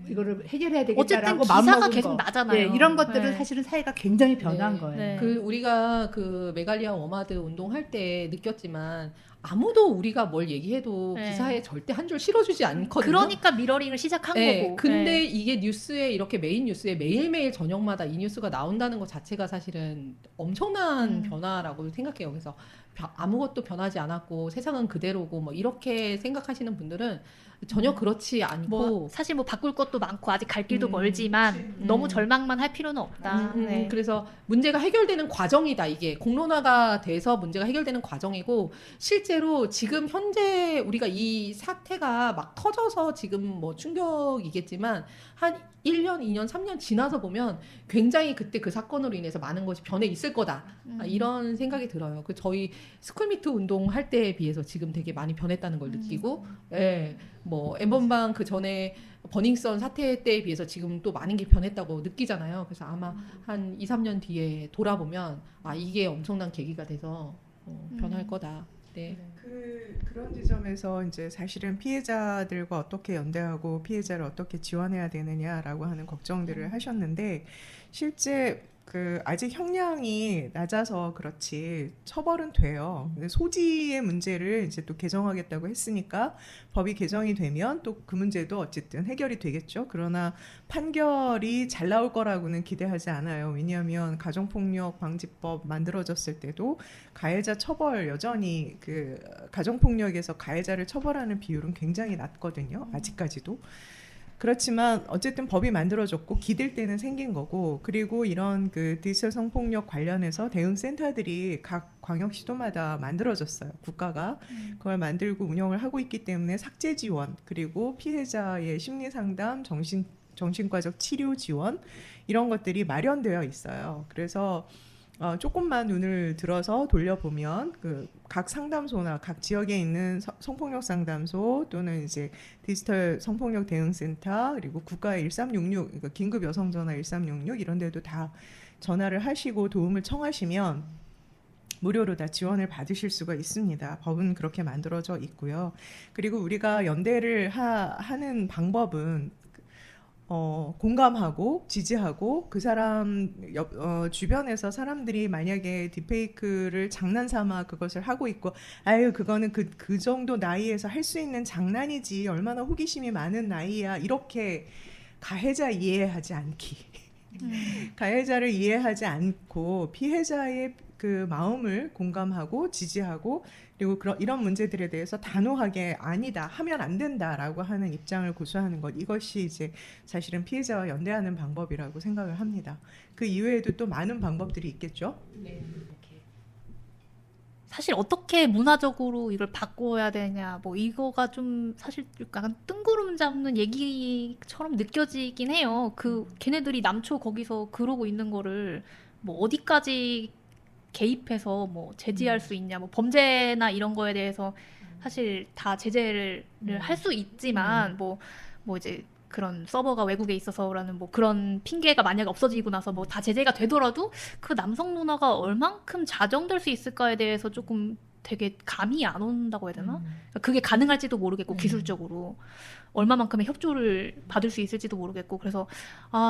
S2: 이거를 해결해야
S3: 어쨌든
S2: 되겠다라고
S3: 기사가
S2: 마음먹은
S3: 계속
S2: 거.
S3: 나잖아요.
S2: 네, 이런 것들은
S3: 네.
S2: 사실은 사회가 굉장히 변한
S5: 네.
S2: 거예요.
S3: 네.
S5: 그 우리가 그 메갈리아 워마드 운동할 때 느꼈지만 아무도 우리가 뭘 얘기해도
S3: 네.
S5: 기사에 절대 한 줄 실어주지 않거든요.
S3: 그러니까 미러링을 시작한
S5: 네,
S3: 거고.
S5: 근데
S3: 네.
S5: 이게 뉴스에 이렇게 메인 뉴스에 매일매일 저녁마다 이 뉴스가 나온다는 것 자체가 사실은 엄청난 변화라고 생각해요. 그래서 아무것도 변하지 않았고 세상은 그대로고 뭐 이렇게 생각하시는 분들은 전혀 그렇지 않고
S3: 뭐 사실 뭐 바꿀 것도 많고 아직 갈 길도 멀지만 너무 절망만 할 필요는 없다. 네.
S5: 그래서 문제가 해결되는 과정이다. 이게 공론화가 돼서 문제가 해결되는 과정이고 실제로 지금 현재 우리가 이 사태가 막 터져서 지금 뭐 충격이겠지만 한 1년, 2년, 3년 지나서 보면 굉장히 그때 그 사건으로 인해서 많은 것이 변해 있을 거다. 이런 생각이 들어요. 그 저희 스쿨미트 운동 할 때에 비해서 지금 되게 많이 변했다는 걸 느끼고, 예, 뭐 엠번방 그 전에 버닝썬 사태 때에 비해서 지금 또 많은 게 변했다고 느끼잖아요. 그래서 아마 한 2, 3년 뒤에 돌아보면 아 이게 엄청난 계기가 돼서 변할 거다. 네.
S1: 그런 지점에서 이제 사실은 피해자들과 어떻게 연대하고 피해자를 어떻게 지원해야 되느냐라고 하는 걱정들을 하셨는데 실제 그 아직 형량이 낮아서 그렇지 처벌은 돼요. 근데 소지의 문제를 이제 또 개정하겠다고 했으니까 법이 개정이 되면 또 그 문제도 어쨌든 해결이 되겠죠. 그러나 판결이 잘 나올 거라고는 기대하지 않아요. 왜냐하면 가정폭력 방지법 만들어졌을 때도 가해자 처벌 여전히 그 가정폭력에서 가해자를 처벌하는 비율은 굉장히 낮거든요. 아직까지도. 그렇지만 어쨌든 법이 만들어졌고 기댈 때는 생긴 거고 그리고 이런 그 디지털 성폭력 관련해서 대응 센터들이 각 광역시도마다 만들어졌어요. 국가가 그걸 만들고 운영을 하고 있기 때문에 삭제 지원 그리고 피해자의 심리 상담, 정신과적 치료 지원 이런 것들이 마련되어 있어요. 그래서 조금만 눈을 들어서 돌려보면 그 각 상담소나 각 지역에 있는 성폭력 상담소 또는 이제 디지털 성폭력 대응센터 그리고 국가의 1366 그러니까 긴급 여성 전화 1366 이런 데도 다 전화를 하시고 도움을 청하시면 무료로 다 지원을 받으실 수가 있습니다. 법은 그렇게 만들어져 있고요. 그리고 우리가 연대를 하는 방법은 공감하고 지지하고 그 사람 주변에서 사람들이 만약에 딥페이크를 장난삼아 그것을 하고 있고 아유 그거는 그 정도 나이에서 할 수 있는 장난이지 얼마나 호기심이 많은 나이야 이렇게 가해자 이해하지 않기 가해자를 이해하지 않고 피해자의 그 마음을 공감하고 지지하고 그리고 이런 문제들에 대해서 단호하게 아니다 하면 안 된다라고 하는 입장을 고수하는 것 이것이 이제 사실은 피해자와 연대하는 방법이라고 생각을 합니다. 그 이외에도 또 많은 방법들이 있겠죠.
S5: 네.
S3: 사실 어떻게 문화적으로 이걸 바꿔야 되냐 뭐 이거가 좀 사실 약간 뜬구름 잡는 얘기처럼 느껴지긴 해요. 그 걔네들이 남초 거기서 그러고 있는 거를 뭐 어디까지 개입해서 뭐 제지할 수 있냐 뭐 범죄나 이런 거에 대해서 사실 다 제재를 할 수 있지만 뭐 이제 그런 서버가 외국에 있어서라는 뭐 그런 핑계가 만약에 없어지고 나서 뭐 다 제재가 되더라도 그 남성 문화가 얼만큼 자정될 수 있을까에 대해서 조금 되게 감이 안 온다고 해야 되나? 그러니까 그게 가능할지도 모르겠고 기술적으로 얼마만큼의 협조를 받을 수 있을지도 모르겠고 그래서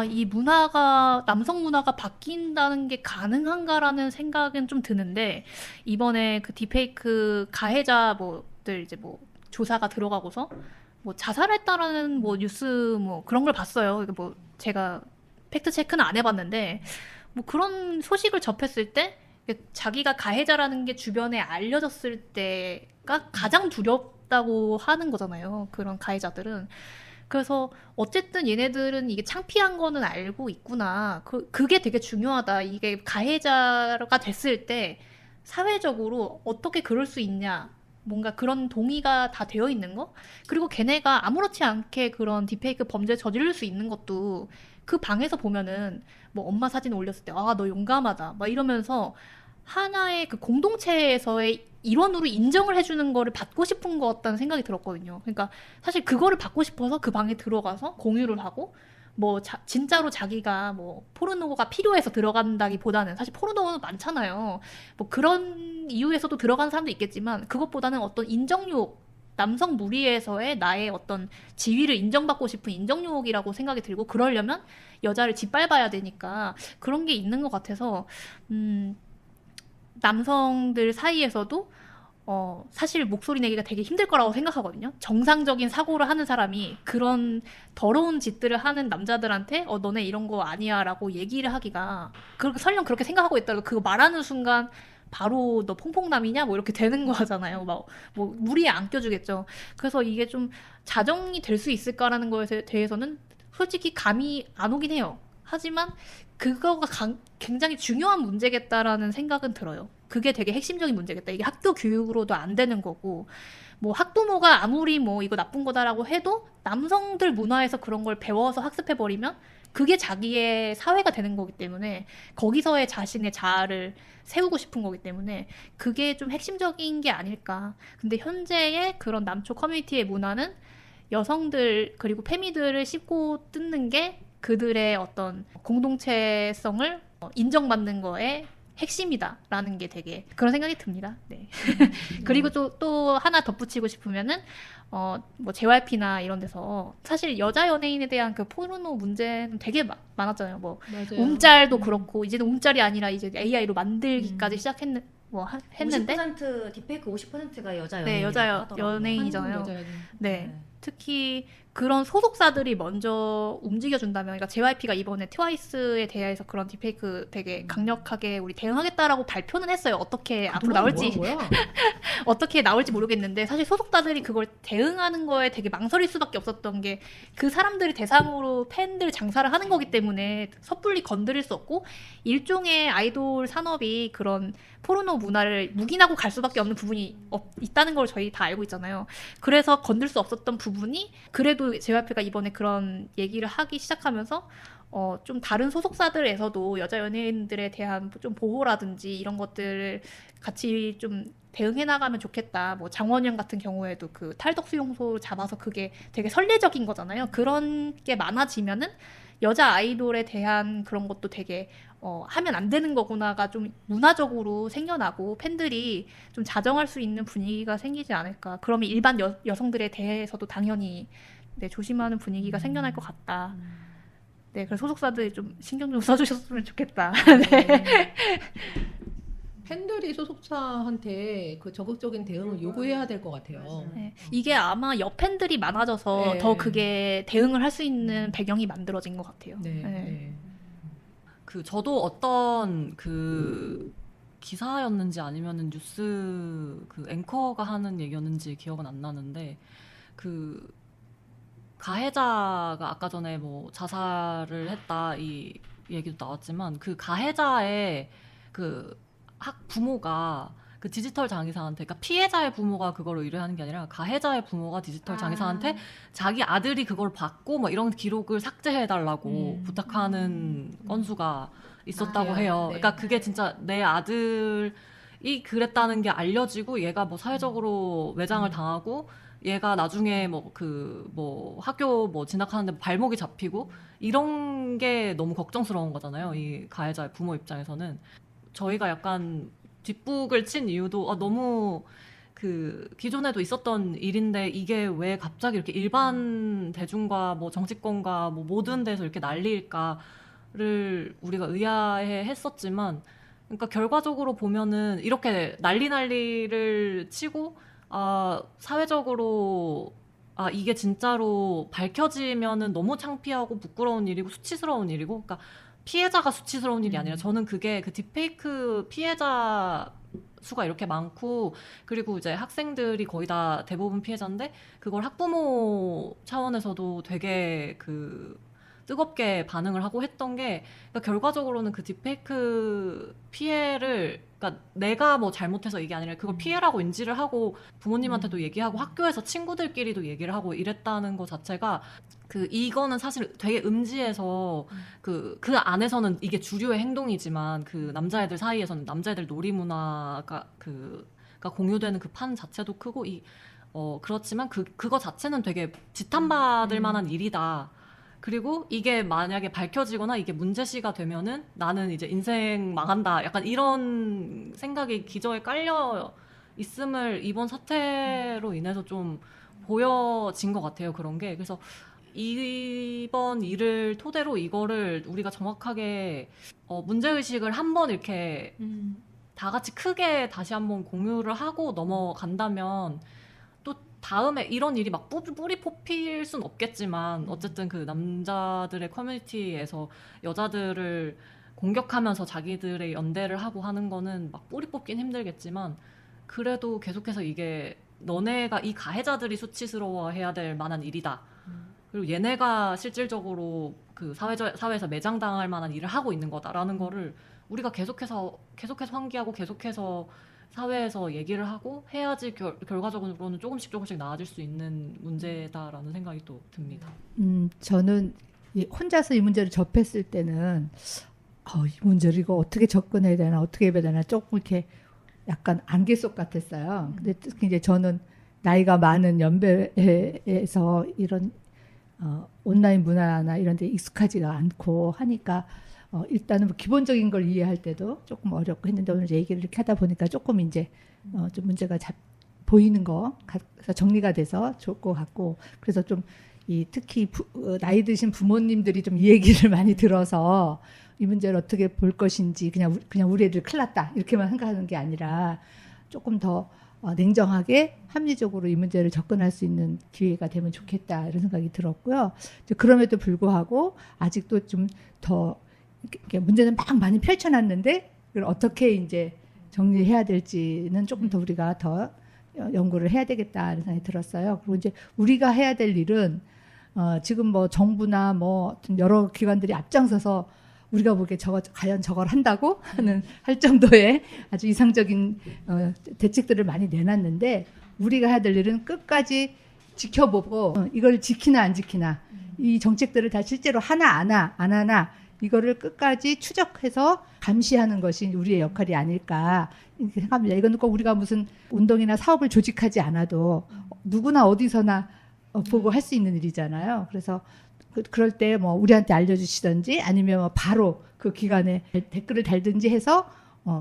S3: 이 문화가 남성 문화가 바뀐다는 게 가능한가라는 생각은 좀 드는데 이번에 그 딥페이크 가해자 뭐들 이제 뭐 조사가 들어가고서 뭐 자살했다라는 뭐 뉴스 뭐 그런 걸 봤어요. 뭐 제가 팩트 체크는 안 해봤는데 뭐 그런 소식을 접했을 때 자기가 가해자라는 게 주변에 알려졌을 때가 가장 두렵다고 하는 거잖아요. 그런 가해자들은. 그래서 어쨌든 얘네들은 이게 창피한 거는 알고 있구나. 그게 되게 중요하다. 이게 가해자가 됐을 때 사회적으로 어떻게 그럴 수 있냐. 뭔가 그런 동의가 다 되어 있는 거? 그리고 걔네가 아무렇지 않게 그런 딥페이크 범죄 저지를 수 있는 것도 그 방에서 보면은 뭐 엄마 사진 올렸을 때 너 용감하다 막 이러면서 하나의 그 공동체에서의 일원으로 인정을 해주는 거를 받고 싶은 것 같다는 생각이 들었거든요. 그러니까 사실 그거를 받고 싶어서 그 방에 들어가서 공유를 하고 뭐 진짜로 자기가 뭐 포르노가 필요해서 들어간다기보다는 사실 포르노는 많잖아요. 뭐 그런 이유에서도 들어간 사람도 있겠지만 그것보다는 어떤 인정욕 남성 무리에서의 나의 어떤 지위를 인정받고 싶은 인정욕이라고 생각이 들고 그러려면 여자를 짓밟아야 되니까 그런 게 있는 것 같아서 남성들 사이에서도 사실 목소리 내기가 되게 힘들 거라고 생각하거든요. 정상적인 사고를 하는 사람이 그런 더러운 짓들을 하는 남자들한테 너네 이런 거 아니야 라고 얘기를 하기가 설령 그렇게 생각하고 있다고 그거 말하는 순간 바로 너 퐁퐁남이냐 뭐 이렇게 되는 거잖아요. 뭐 무리에 안 껴주겠죠. 그래서 이게 좀 자정이 될 수 있을까라는 거에 대해서는 솔직히 감이 안 오긴 해요. 하지만 그거가 굉장히 중요한 문제겠다라는 생각은 들어요. 그게 되게 핵심적인 문제겠다. 이게 학교 교육으로도 안 되는 거고 뭐 학부모가 아무리 뭐 이거 나쁜 거다라고 해도 남성들 문화에서 그런 걸 배워서 학습해버리면 그게 자기의 사회가 되는 거기 때문에 거기서의 자신의 자아를 세우고 싶은 거기 때문에 그게 좀 핵심적인 게 아닐까. 근데 현재의 그런 남초 커뮤니티의 문화는 여성들 그리고 페미들을 씹고 뜯는 게 그들의 어떤 공동체성을 인정받는 거에 핵심이다라는 게 되게 그런 생각이 듭니다. 네. 그리고 또 하나 덧붙이고 싶으면은 뭐 JYP나 이런 데서 사실 여자 연예인에 대한 그 포르노 문제는 되게 많았잖아요. 뭐
S5: 맞아요.
S3: 움짤도 그렇고 이제는 움짤이 아니라 이제 AI로 만들기까지 했는데
S4: 50% 딥페이크 50%가 여자
S3: 네,
S4: 연예인이라고
S3: 여자
S4: 하더라고요.
S3: 연예인이잖아요.
S5: 한국 여자연예인.
S3: 네. 특히 그런 소속사들이 먼저 움직여준다면, 그러니까 JYP가 이번에 트와이스에 대해서 그런 딥페이크 되게 강력하게 우리 대응하겠다라고 발표는 했어요. 어떻게 앞으로 나올지
S5: 뭐야?
S3: 어떻게 나올지 모르겠는데 사실 소속사들이 그걸 대응하는 거에 되게 망설일 수밖에 없었던 게 그 사람들이 대상으로 팬들 장사를 하는 거기 때문에 섣불리 건드릴 수 없고 일종의 아이돌 산업이 그런 포르노 문화를 묵인하고 갈 수밖에 없는 부분이 있다는 걸 저희 다 알고 있잖아요. 그래서 건들 수 없었던 부분이 그래도 JYP가 이번에 그런 얘기를 하기 시작하면서 좀 다른 소속사들에서도 여자 연예인들에 대한 좀 보호라든지 이런 것들을 같이 좀 대응해 나가면 좋겠다. 뭐 장원영 같은 경우에도 그 탈덕 수용소 잡아서 그게 되게 선례적인 거잖아요. 그런 게 많아지면은 여자 아이돌에 대한 그런 것도 되게 하면 안 되는 거구나가 좀 문화적으로 생겨나고 팬들이 좀 자정할 수 있는 분위기가 생기지 않을까. 그러면 일반 여성들에 대해서도 당연히 네, 조심하는 분위기가 생겨날 것 같다. 네, 그래서 소속사들이 좀 신경 좀 써주셨으면 좋겠다. 네.
S5: 팬들이 소속사한테 그 적극적인 대응을 요구해야 될 것 같아요.
S3: 네, 이게 아마 여팬들이 많아져서
S5: 네.
S3: 더 그게 대응을 할 수 있는 배경이 만들어진 것 같아요.
S5: 네.
S3: 네.
S5: 네.
S6: 그 저도 어떤 그 기사였는지 아니면은 뉴스 그 앵커가 하는 얘기였는지 기억은 안 나는데 그 가해자가 아까 전에 뭐 자살을 했다 이 얘기도 나왔지만 그 가해자의 그 부모가 그 디지털 장의사한테, 그러니까 피해자의 부모가 그걸 의뢰하는 게 아니라 가해자의 부모가 디지털 장의사한테 자기 아들이 그걸 받고 뭐 이런 기록을 삭제해달라고 부탁하는 건수가 있었다고 해요.
S5: 네.
S6: 그러니까 그게 진짜 내 아들이 그랬다는 게 알려지고 얘가 뭐 사회적으로 외장을 당하고 얘가 나중에 뭐 학교 뭐 진학하는데 발목이 잡히고 이런 게 너무 걱정스러운 거잖아요. 이 가해자의 부모 입장에서는. 저희가 약간 뒷북을 친 이유도 너무 그 기존에도 있었던 일인데 이게 왜 갑자기 이렇게 일반 대중과 뭐 정치권과 뭐 모든 데서 이렇게 난리일까를 우리가 의아해 했었지만, 그러니까 결과적으로 보면은 이렇게 난리를 치고 사회적으로 이게 진짜로 밝혀지면은 너무 창피하고 부끄러운 일이고 수치스러운 일이고, 그러니까 피해자가 수치스러운 일이 아니라 저는 그게 그 딥페이크 피해자 수가 이렇게 많고, 그리고 이제 학생들이 거의 다 대부분 피해자인데 그걸 학부모 차원에서도 되게 그 뜨겁게 반응을 하고 했던 게, 그러니까 결과적으로는 그 딥페이크 피해를, 그러니까 내가 뭐 잘못해서 이게 아니라 그걸 피해라고 인지를 하고 부모님한테도 얘기하고 학교에서 친구들끼리도 얘기를 하고 이랬다는 것 자체가 이거는 사실 되게 음지에서 그 안에서는 이게 주류의 행동이지만 그 남자애들 사이에서는 남자애들 놀이 문화가 공유되는 그 판 자체도 크고 그렇지만 그거 자체는 되게 지탄받을 만한 일이다. 그리고 이게 만약에 밝혀지거나 이게 문제시가 되면은 나는 이제 인생 망한다. 약간 이런 생각이 기저에 깔려 있음을 이번 사태로 인해서 좀 보여진 것 같아요. 그런 게. 그래서 이번 일을 토대로 이거를 우리가 정확하게 문제의식을 한번 이렇게 다 같이 크게 다시 한번 공유를 하고 넘어간다면, 또 다음에 이런 일이 막 뿌리 뽑힐 순 없겠지만 어쨌든 그 남자들의 커뮤니티에서 여자들을 공격하면서 자기들의 연대를 하고 하는 거는 막 뿌리 뽑긴 힘들겠지만, 그래도 계속해서 이게 너네가 이 가해자들이 수치스러워해야 될 만한 일이다. 그리고 얘네가 실질적으로 그 사회에서 매장당할 만한 일을 하고 있는 거다라는 거를 우리가 계속해서 환기하고 계속해서 사회에서 얘기를 하고 해야지 결과적으로는 조금씩 나아질 수 있는 문제다라는 생각이 또 듭니다.
S2: 저는 혼자서 이 문제를 접했을 때는 이 문제를 이거 어떻게 접근해야 되나 어떻게 해야 되나 조금 이렇게 약간 안개 속 같았어요. 근데 특히 이제 저는 나이가 많은 연배에서 이런 온라인 문화나 이런 데 익숙하지가 않고 하니까 일단은 뭐 기본적인 걸 이해할 때도 조금 어렵고 했는데, 오늘 얘기를 이렇게 하다 보니까 조금 이제 좀 문제가 보이는 거 같아서 정리가 돼서 좋을 것 같고, 그래서 좀 특히 나이 드신 부모님들이 좀 이 얘기를 많이 들어서 이 문제를 어떻게 볼 것인지 그냥 우리 애들 큰일 났다 이렇게만 생각하는 게 아니라 조금 더 냉정하게 합리적으로 이 문제를 접근할 수 있는 기회가 되면 좋겠다 이런 생각이 들었고요. 그럼에도 불구하고 아직도 좀 더 문제는 막 많이 펼쳐놨는데 이걸 어떻게 이제 정리해야 될지는 조금 더 우리가 더 연구를 해야 되겠다는 생각이 들었어요. 그리고 이제 우리가 해야 될 일은 지금 뭐 정부나 뭐 여러 기관들이 앞장서서 우리가 보기에 과연 저걸 한다고 할 정도의 아주 이상적인 대책들을 많이 내놨는데, 우리가 해야 될 일은 끝까지 지켜보고 이걸 지키나 안 지키나, 이 정책들을 다 실제로 하나 안 하나 이거를 끝까지 추적해서 감시하는 것이 우리의 역할이 아닐까 이렇게 생각합니다. 이건 꼭 우리가 무슨 운동이나 사업을 조직하지 않아도 누구나 어디서나 보고 할 수 있는 일이잖아요. 그래서 그럴 때 뭐 우리한테 알려주시든지 아니면 뭐 바로 그 기관에 댓글을 달든지 해서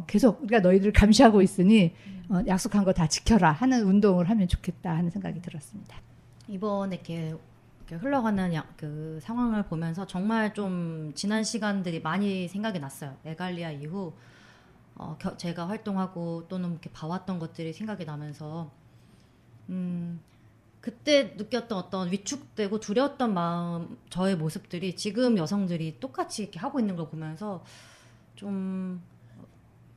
S2: 계속 우리가 너희들을 감시하고 있으니 약속한 거 다 지켜라 하는 운동을 하면 좋겠다 하는 생각이 들었습니다.
S4: 이번에 이렇게 흘러가는 그 상황을 보면서 정말 좀 지난 시간들이 많이 생각이 났어요. 에갈리아 이후 제가 활동하고 또는 이렇게 봐왔던 것들이 생각이 나면서 그때 느꼈던 어떤 위축되고 두려웠던 마음, 저의 모습들이 지금 여성들이 똑같이 이렇게 하고 있는 걸 보면서 좀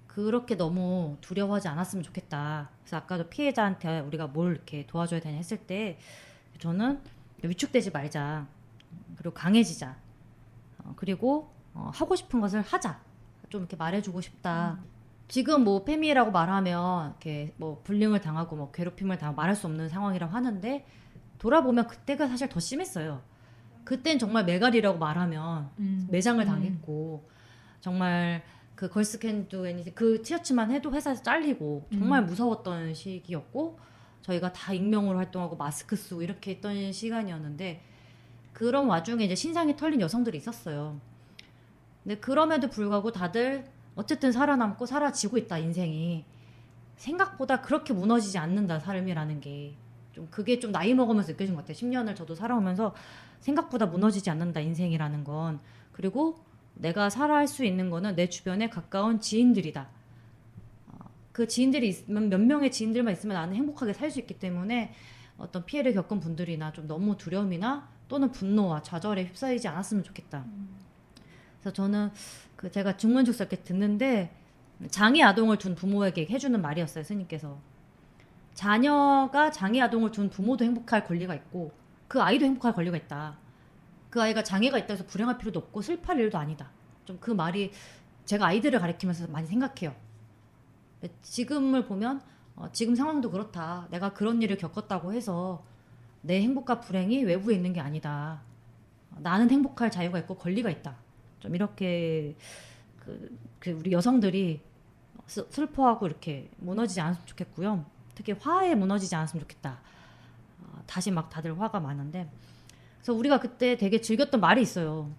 S4: 그렇게 너무 두려워하지 않았으면 좋겠다. 그래서 아까도 피해자한테 우리가 뭘 이렇게 도와줘야 되냐 했을 때 저는 위축되지 말자. 그리고 강해지자. 그리고 하고 싶은 것을 하자. 좀 이렇게 말해주고 싶다. 지금 뭐 페미라고 말하면 이렇게 뭐 불링을 당하고 뭐 괴롭힘을 당하고 말할 수 없는 상황이라고 하는데, 돌아보면 그때가 사실 더 심했어요. 그땐 정말 메갈이라고 말하면 매장을 당했고, 정말 그 걸스 캔 두 애니스 그 티셔츠만 해도 회사에서 잘리고 정말 무서웠던 시기였고, 저희가 다 익명으로 활동하고 마스크 쓰고 이렇게 했던 시간이었는데 그런 와중에 이제 신상이 털린 여성들이 있었어요. 근데 그럼에도 불구하고 다들 어쨌든 살아남고 사라지고 있다 인생이. 생각보다 그렇게 무너지지 않는다 삶이라는 게 좀 그게 좀 나이 먹으면서 느껴진 것 같아요. 10년을 저도 살아오면서 생각보다 무너지지 않는다 인생이라는 건. 그리고 내가 살아갈 수 있는 거는 내 주변에 가까운 지인들이다. 그 지인들이 있으면 몇 명의 지인들만 있으면 나는 행복하게 살 수 있기 때문에 어떤 피해를 겪은 분들이나 좀 너무 두려움이나 또는 분노와 좌절에 휩싸이지 않았으면 좋겠다. 그래서 저는 그 제가 중문족사 이렇게 듣는데 장애 아동을 둔 부모에게 해주는 말이었어요. 스님께서 자녀가 장애 아동을 둔 부모도 행복할 권리가 있고 그 아이도 행복할 권리가 있다. 그 아이가 장애가 있다 해서 불행할 필요도 없고 슬퍼할 일도 아니다. 좀 그 말이 제가 아이들을 가르치면서 많이 생각해요. 지금을 보면 지금 상황도 그렇다. 내가 그런 일을 겪었다고 해서 내 행복과 불행이 외부에 있는 게 아니다. 나는 행복할 자유가 있고 권리가 있다. 좀 이렇게 그 우리 여성들이 슬퍼하고 이렇게 무너지지 않았으면 좋겠고요. 특히 화에 무너지지 않았으면 좋겠다. 다시 막 다들 화가 많은데 그래서 우리가 그때 되게 즐겼던 말이 있어요.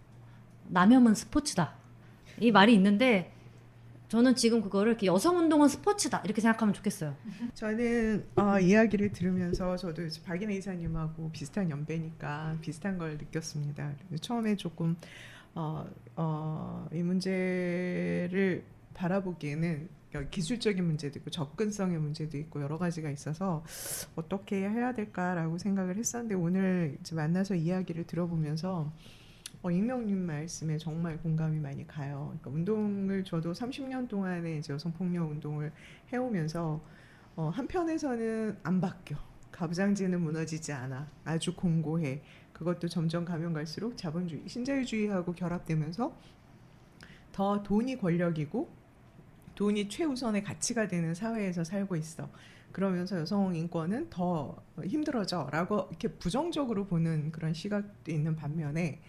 S4: 남혐은 스포츠다. 이 말이 있는데 저는 지금 그거를 이렇게 여성운동은 스포츠다 이렇게 생각하면 좋겠어요.
S1: 저는 이야기를 들으면서 저도 이제 박인혜 이사님하고 비슷한 연배니까 비슷한 걸 느꼈습니다. 처음에 조금 이 문제를 바라보기에는 기술적인 문제도 있고 접근성의 문제도 있고 여러 가지가 있어서 어떻게 해야 될까라고 생각을 했었는데 오늘 이제 만나서 이야기를 들어보면서 익명님 말씀에 정말 공감이 많이 가요. 그러니까 운동을 저도 30년 동안의 이제 여성폭력 운동을 해오면서 한편에서는 안 바뀌어. 가부장제는 무너지지 않아. 아주 공고해. 그것도 점점 가면 갈수록 자본주의, 신자유주의하고 결합되면서 더 돈이 권력이고 돈이 최우선의 가치가 되는 사회에서 살고 있어. 그러면서 여성 인권은 더 힘들어져라고 이렇게 부정적으로 보는 그런 시각도 있는 반면에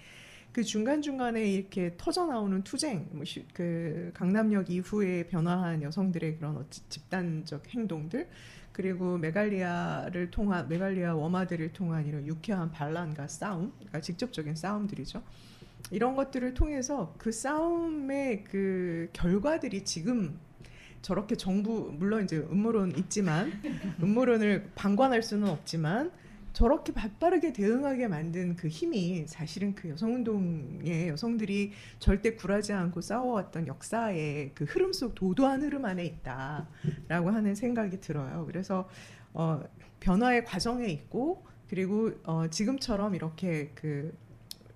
S1: 그 중간중간에 이렇게 터져나오는 투쟁, 그 강남역 이후에 변화한 여성들의 그런 집단적 행동들, 그리고 메갈리아 워마들을 통한 이런 유쾌한 반란과 싸움, 그러니까 직접적인 싸움들이죠. 이런 것들을 통해서 그 싸움의 그 결과들이 지금 저렇게 정부, 물론 이제 음모론 있지만 음모론을 방관할 수는 없지만 저렇게 발빠르게 대응하게 만든 그 힘이 사실은 그 여성운동에 여성들이 절대 굴하지 않고 싸워왔던 역사의 그 흐름 속 도도한 흐름 안에 있다라고 하는 생각이 들어요. 그래서 변화의 과정에 있고 그리고 지금처럼 이렇게 그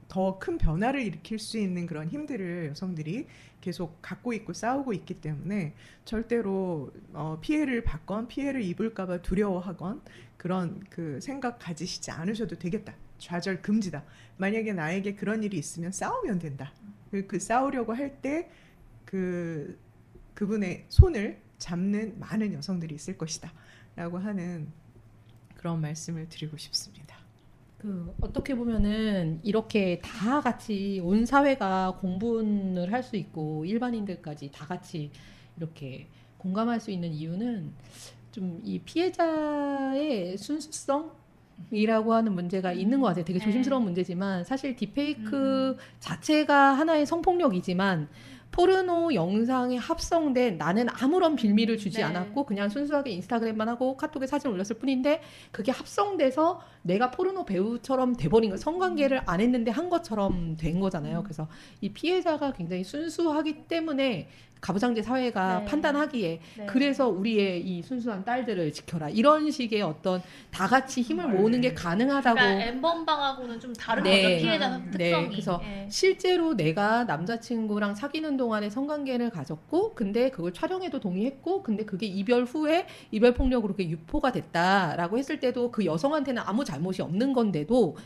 S1: 더 큰 변화를 일으킬 수 있는 그런 힘들을 여성들이 계속 갖고 있고 싸우고 있기 때문에 절대로 피해를 받건 피해를 입을까봐 두려워하건 그런 그 생각 가지시지 않으셔도 되겠다. 좌절 금지다. 만약에 나에게 그런 일이 있으면 싸우면 된다. 그 싸우려고 할 때 그분의 손을 잡는 많은 여성들이 있을 것이다. 라고 하는 그런 말씀을 드리고 싶습니다.
S5: 어떻게 보면은 이렇게 다 같이 온 사회가 공분을 할 수 있고 일반인들까지 다 같이 이렇게 공감할 수 있는 이유는 좀 이 피해자의 순수성이라고 하는 문제가 있는 것 같아요. 되게 조심스러운 문제지만 사실 딥페이크 자체가 하나의 성폭력이지만 포르노 영상에 합성된 나는 아무런 빌미를 주지 않았고 그냥 순수하게 인스타그램만 하고 카톡에 사진 올렸을 뿐인데 그게 합성돼서 내가 포르노 배우처럼 돼버린 거 성관계를 안 했는데 한 것처럼 된 거잖아요. 그래서 이 피해자가 굉장히 순수하기 때문에 가부장제 사회가 판단하기에 그래서 우리의 이 순수한 딸들을 지켜라 이런 식의 어떤 다 같이 힘을 모으는 게 가능하다고.
S3: 그러니까 엠번방하고는 좀 다른 거죠 피해자 특성이.
S5: 그래서 실제로 내가 남자친구랑 사귀는 동안에 성관계를 가졌고 근데 그걸 촬영에도 동의했고 근데 그게 이별 후에 이별 폭력으로 그게 유포가 됐다라고 했을 때도 그 여성한테는 아무 잘못이 없는 건데도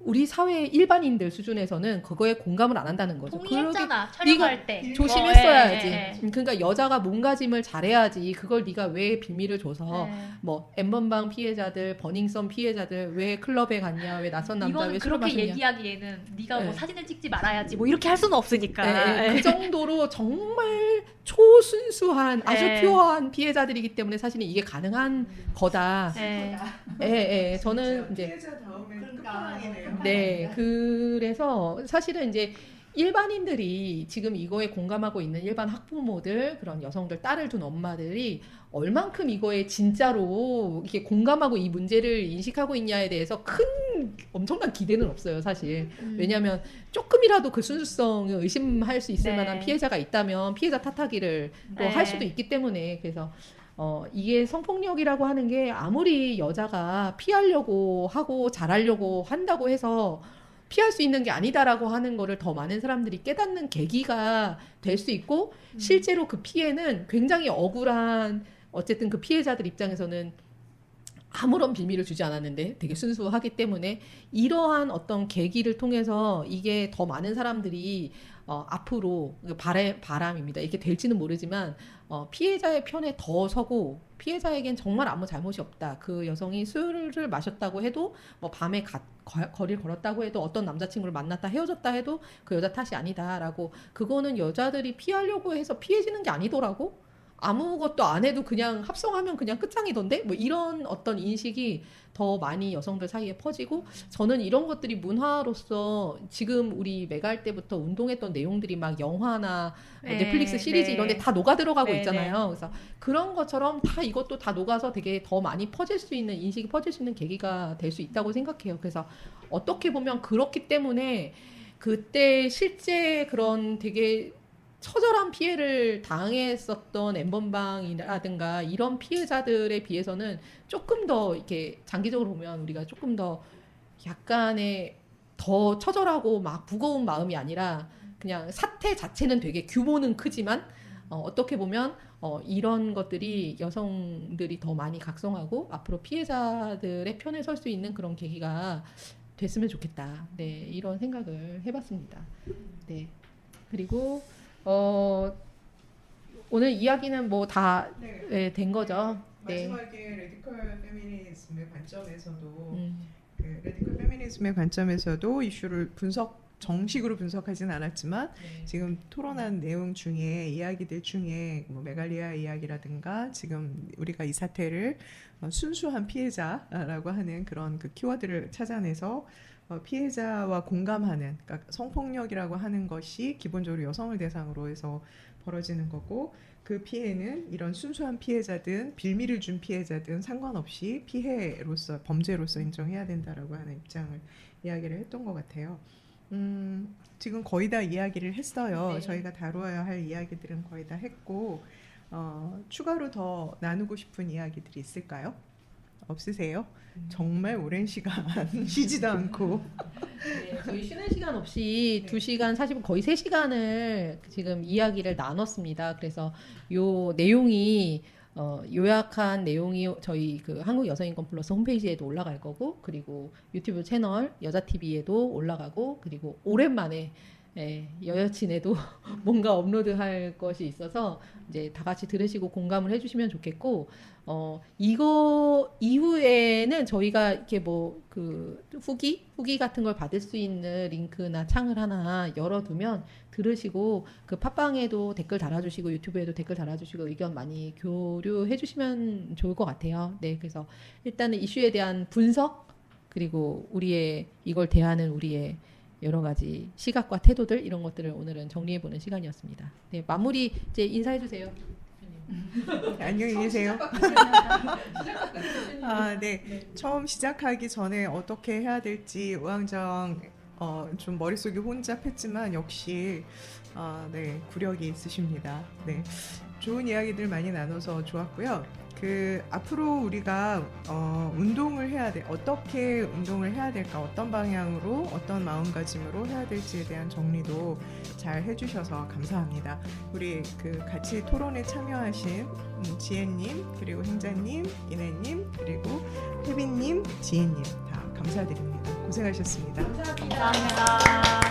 S5: 우리 사회 일반인들 수준에서는 그거에 공감을 안 한다는 거죠.
S3: 동의했잖아
S5: 그러게
S3: 촬영할 때
S5: 조심했어야지.
S3: 예.
S5: 그러니까 여자가 몸가짐을 잘해야지. 그걸 네가 왜 비밀을 줘서
S3: 예.
S5: 뭐 엠번방 피해자들, 버닝썬 피해자들 왜 클럽에 갔냐, 왜 낯선 남자
S3: 이거는
S5: 왜 술을
S3: 그렇게
S5: 마시냐.
S3: 얘기하기에는 네가 뭐
S5: 네.
S3: 사진을 찍지 말아야지 뭐 이렇게 할 수는 없으니까.
S5: 예, 그 정도로 정말 초순수한 아주
S3: 예.
S5: 퓨어한 피해자들이기 때문에 사실은 이게 가능한 거다.
S3: 예.
S5: 저는 이제
S1: 피해자 다음에 끝판왕이네요.
S5: 네, 그래서 사실은 이제 일반인들이 지금 이거에 공감하고 있는 일반 학부모들, 그런 여성들, 딸을 둔 엄마들이 얼만큼 이거에 진짜로 이렇게 공감하고 이 문제를 인식하고 있냐에 대해서 엄청난 기대는 없어요, 사실. 왜냐하면 조금이라도 그 순수성을 의심할 수 있을
S3: 네.
S5: 만한 피해자가 있다면 피해자 탓하기를 또
S3: 네.
S5: 할 수도 있기 때문에 그래서 이게 성폭력이라고 하는 게 아무리 여자가 피하려고 하고 잘하려고 한다고 해서 피할 수 있는 게 아니다라고 하는 거를 더 많은 사람들이 깨닫는 계기가 될 수 있고 실제로 그 피해는 굉장히 억울한 어쨌든 그 피해자들 입장에서는 아무런 비밀을 주지 않았는데 되게 순수하기 때문에 이러한 어떤 계기를 통해서 이게 더 많은 사람들이 앞으로 바람입니다. 이게 될지는 모르지만 피해자의 편에 더 서고 피해자에겐 정말 아무 잘못이 없다. 그 여성이 술을 마셨다고 해도 뭐 밤에 거리를 걸었다고 해도 어떤 남자친구를 만났다 헤어졌다 해도 그 여자 탓이 아니다라고 그거는 여자들이 피하려고 해서 피해지는 게 아니더라고. 아무것도 안 해도 그냥 합성하면 그냥 끝장이던데? 뭐 이런 어떤 인식이 더 많이 여성들 사이에 퍼지고 저는 이런 것들이 문화로서 지금 우리 메갈 때부터 운동했던 내용들이 막 영화나 뭐
S3: 네,
S5: 넷플릭스 시리즈
S3: 네.
S5: 이런 데 다 녹아 들어가고
S3: 네,
S5: 있잖아요. 그래서 그런 것처럼 다 이것도 다 녹아서 되게 더 많이 퍼질 수 있는 인식이 퍼질 수 있는 계기가 될 수 있다고 생각해요. 그래서 어떻게 보면 그렇기 때문에 그때 실제 그런 되게 처절한 피해를 당했었던 엠번방이라든가 이런 피해자들에 비해서는 조금 더 이렇게 장기적으로 보면 우리가 조금 더 약간의 더 처절하고 막 무거운 마음이 아니라 그냥 사태 자체는 되게 규모는 크지만 어떻게 보면 이런 것들이 여성들이 더 많이 각성하고 앞으로 피해자들의 편에 설 수 있는 그런 계기가 됐으면 좋겠다. 네, 이런 생각을 해봤습니다. 네, 그리고 오늘 이야기는 뭐 다 된 거죠. 네.
S1: 마지막에 레디컬 페미니즘의 관점에서도 그 레디컬 페미니즘의 관점에서도 이슈를 정식으로 분석하진 않았지만 지금 토론한 내용 중에 이야기들 중에 뭐 메갈리아 이야기라든가 지금 우리가 이 사태를 순수한 피해자라고 하는 그런 그 키워드를 찾아내서 피해자와 공감하는 그러니까 성폭력이라고 하는 것이 기본적으로 여성을 대상으로 해서 벌어지는 거고 그 피해는 이런 순수한 피해자든 빌미를 준 피해자든 상관없이 피해로서 범죄로서 인정해야 된다라고 하는 입장을 이야기를 했던 것 같아요. 지금 거의 다 이야기를 했어요.
S5: 네.
S1: 저희가 다루어야 할 이야기들은 거의 다 했고 추가로 더 나누고 싶은 이야기들이 있을까요? 없으세요? 정말 오랜 시간 쉬지도 않고
S5: 네, 저희 쉬는 시간 없이 2시간 40분 거의 3시간을 지금 이야기를 나눴습니다. 그래서 요 내용이 요약한 내용이 저희 그 한국여성인권 플러스 홈페이지에도 올라갈 거고 그리고 유튜브 채널 여자TV에도 올라가고 그리고 오랜만에 여여친에도 뭔가 업로드할 것이 있어서 이제 다 같이 들으시고 공감을 해주시면 좋겠고 이거 이후에는 저희가 이렇게 뭐 그 후기 같은 걸 받을 수 있는 링크나 창을 하나 열어두면 들으시고 그 팟빵에도 댓글 달아주시고 유튜브에도 댓글 달아주시고 의견 많이 교류해주시면 좋을 것 같아요. 네, 그래서 일단은 이슈에 대한 분석 그리고 우리의 이걸 대하는 우리의 여러 가지 시각과 태도들 이런 것들을 오늘은 정리해보는 시간이었습니다. 네, 마무리 이제 인사해주세요.
S1: 안녕히 계세요. 네. 처음 시작하기 전에 어떻게 해야 될지 우왕좌왕 좀 머릿속이 혼잡했지만 역시 네, 구력이 있으십니다. 네. 좋은 이야기들 많이 나눠서 좋았고요. 그 앞으로 우리가 운동을 해야 돼. 어떻게 운동을 해야 될까? 어떤 방향으로, 어떤 마음가짐으로 해야 될지에 대한 정리도 잘 해주셔서 감사합니다. 우리 그 같이 토론에 참여하신 지혜님, 그리고 행자님, 이내님, 그리고 혜빈님, 지혜님 다 감사드립니다. 고생하셨습니다.
S3: 감사합니다.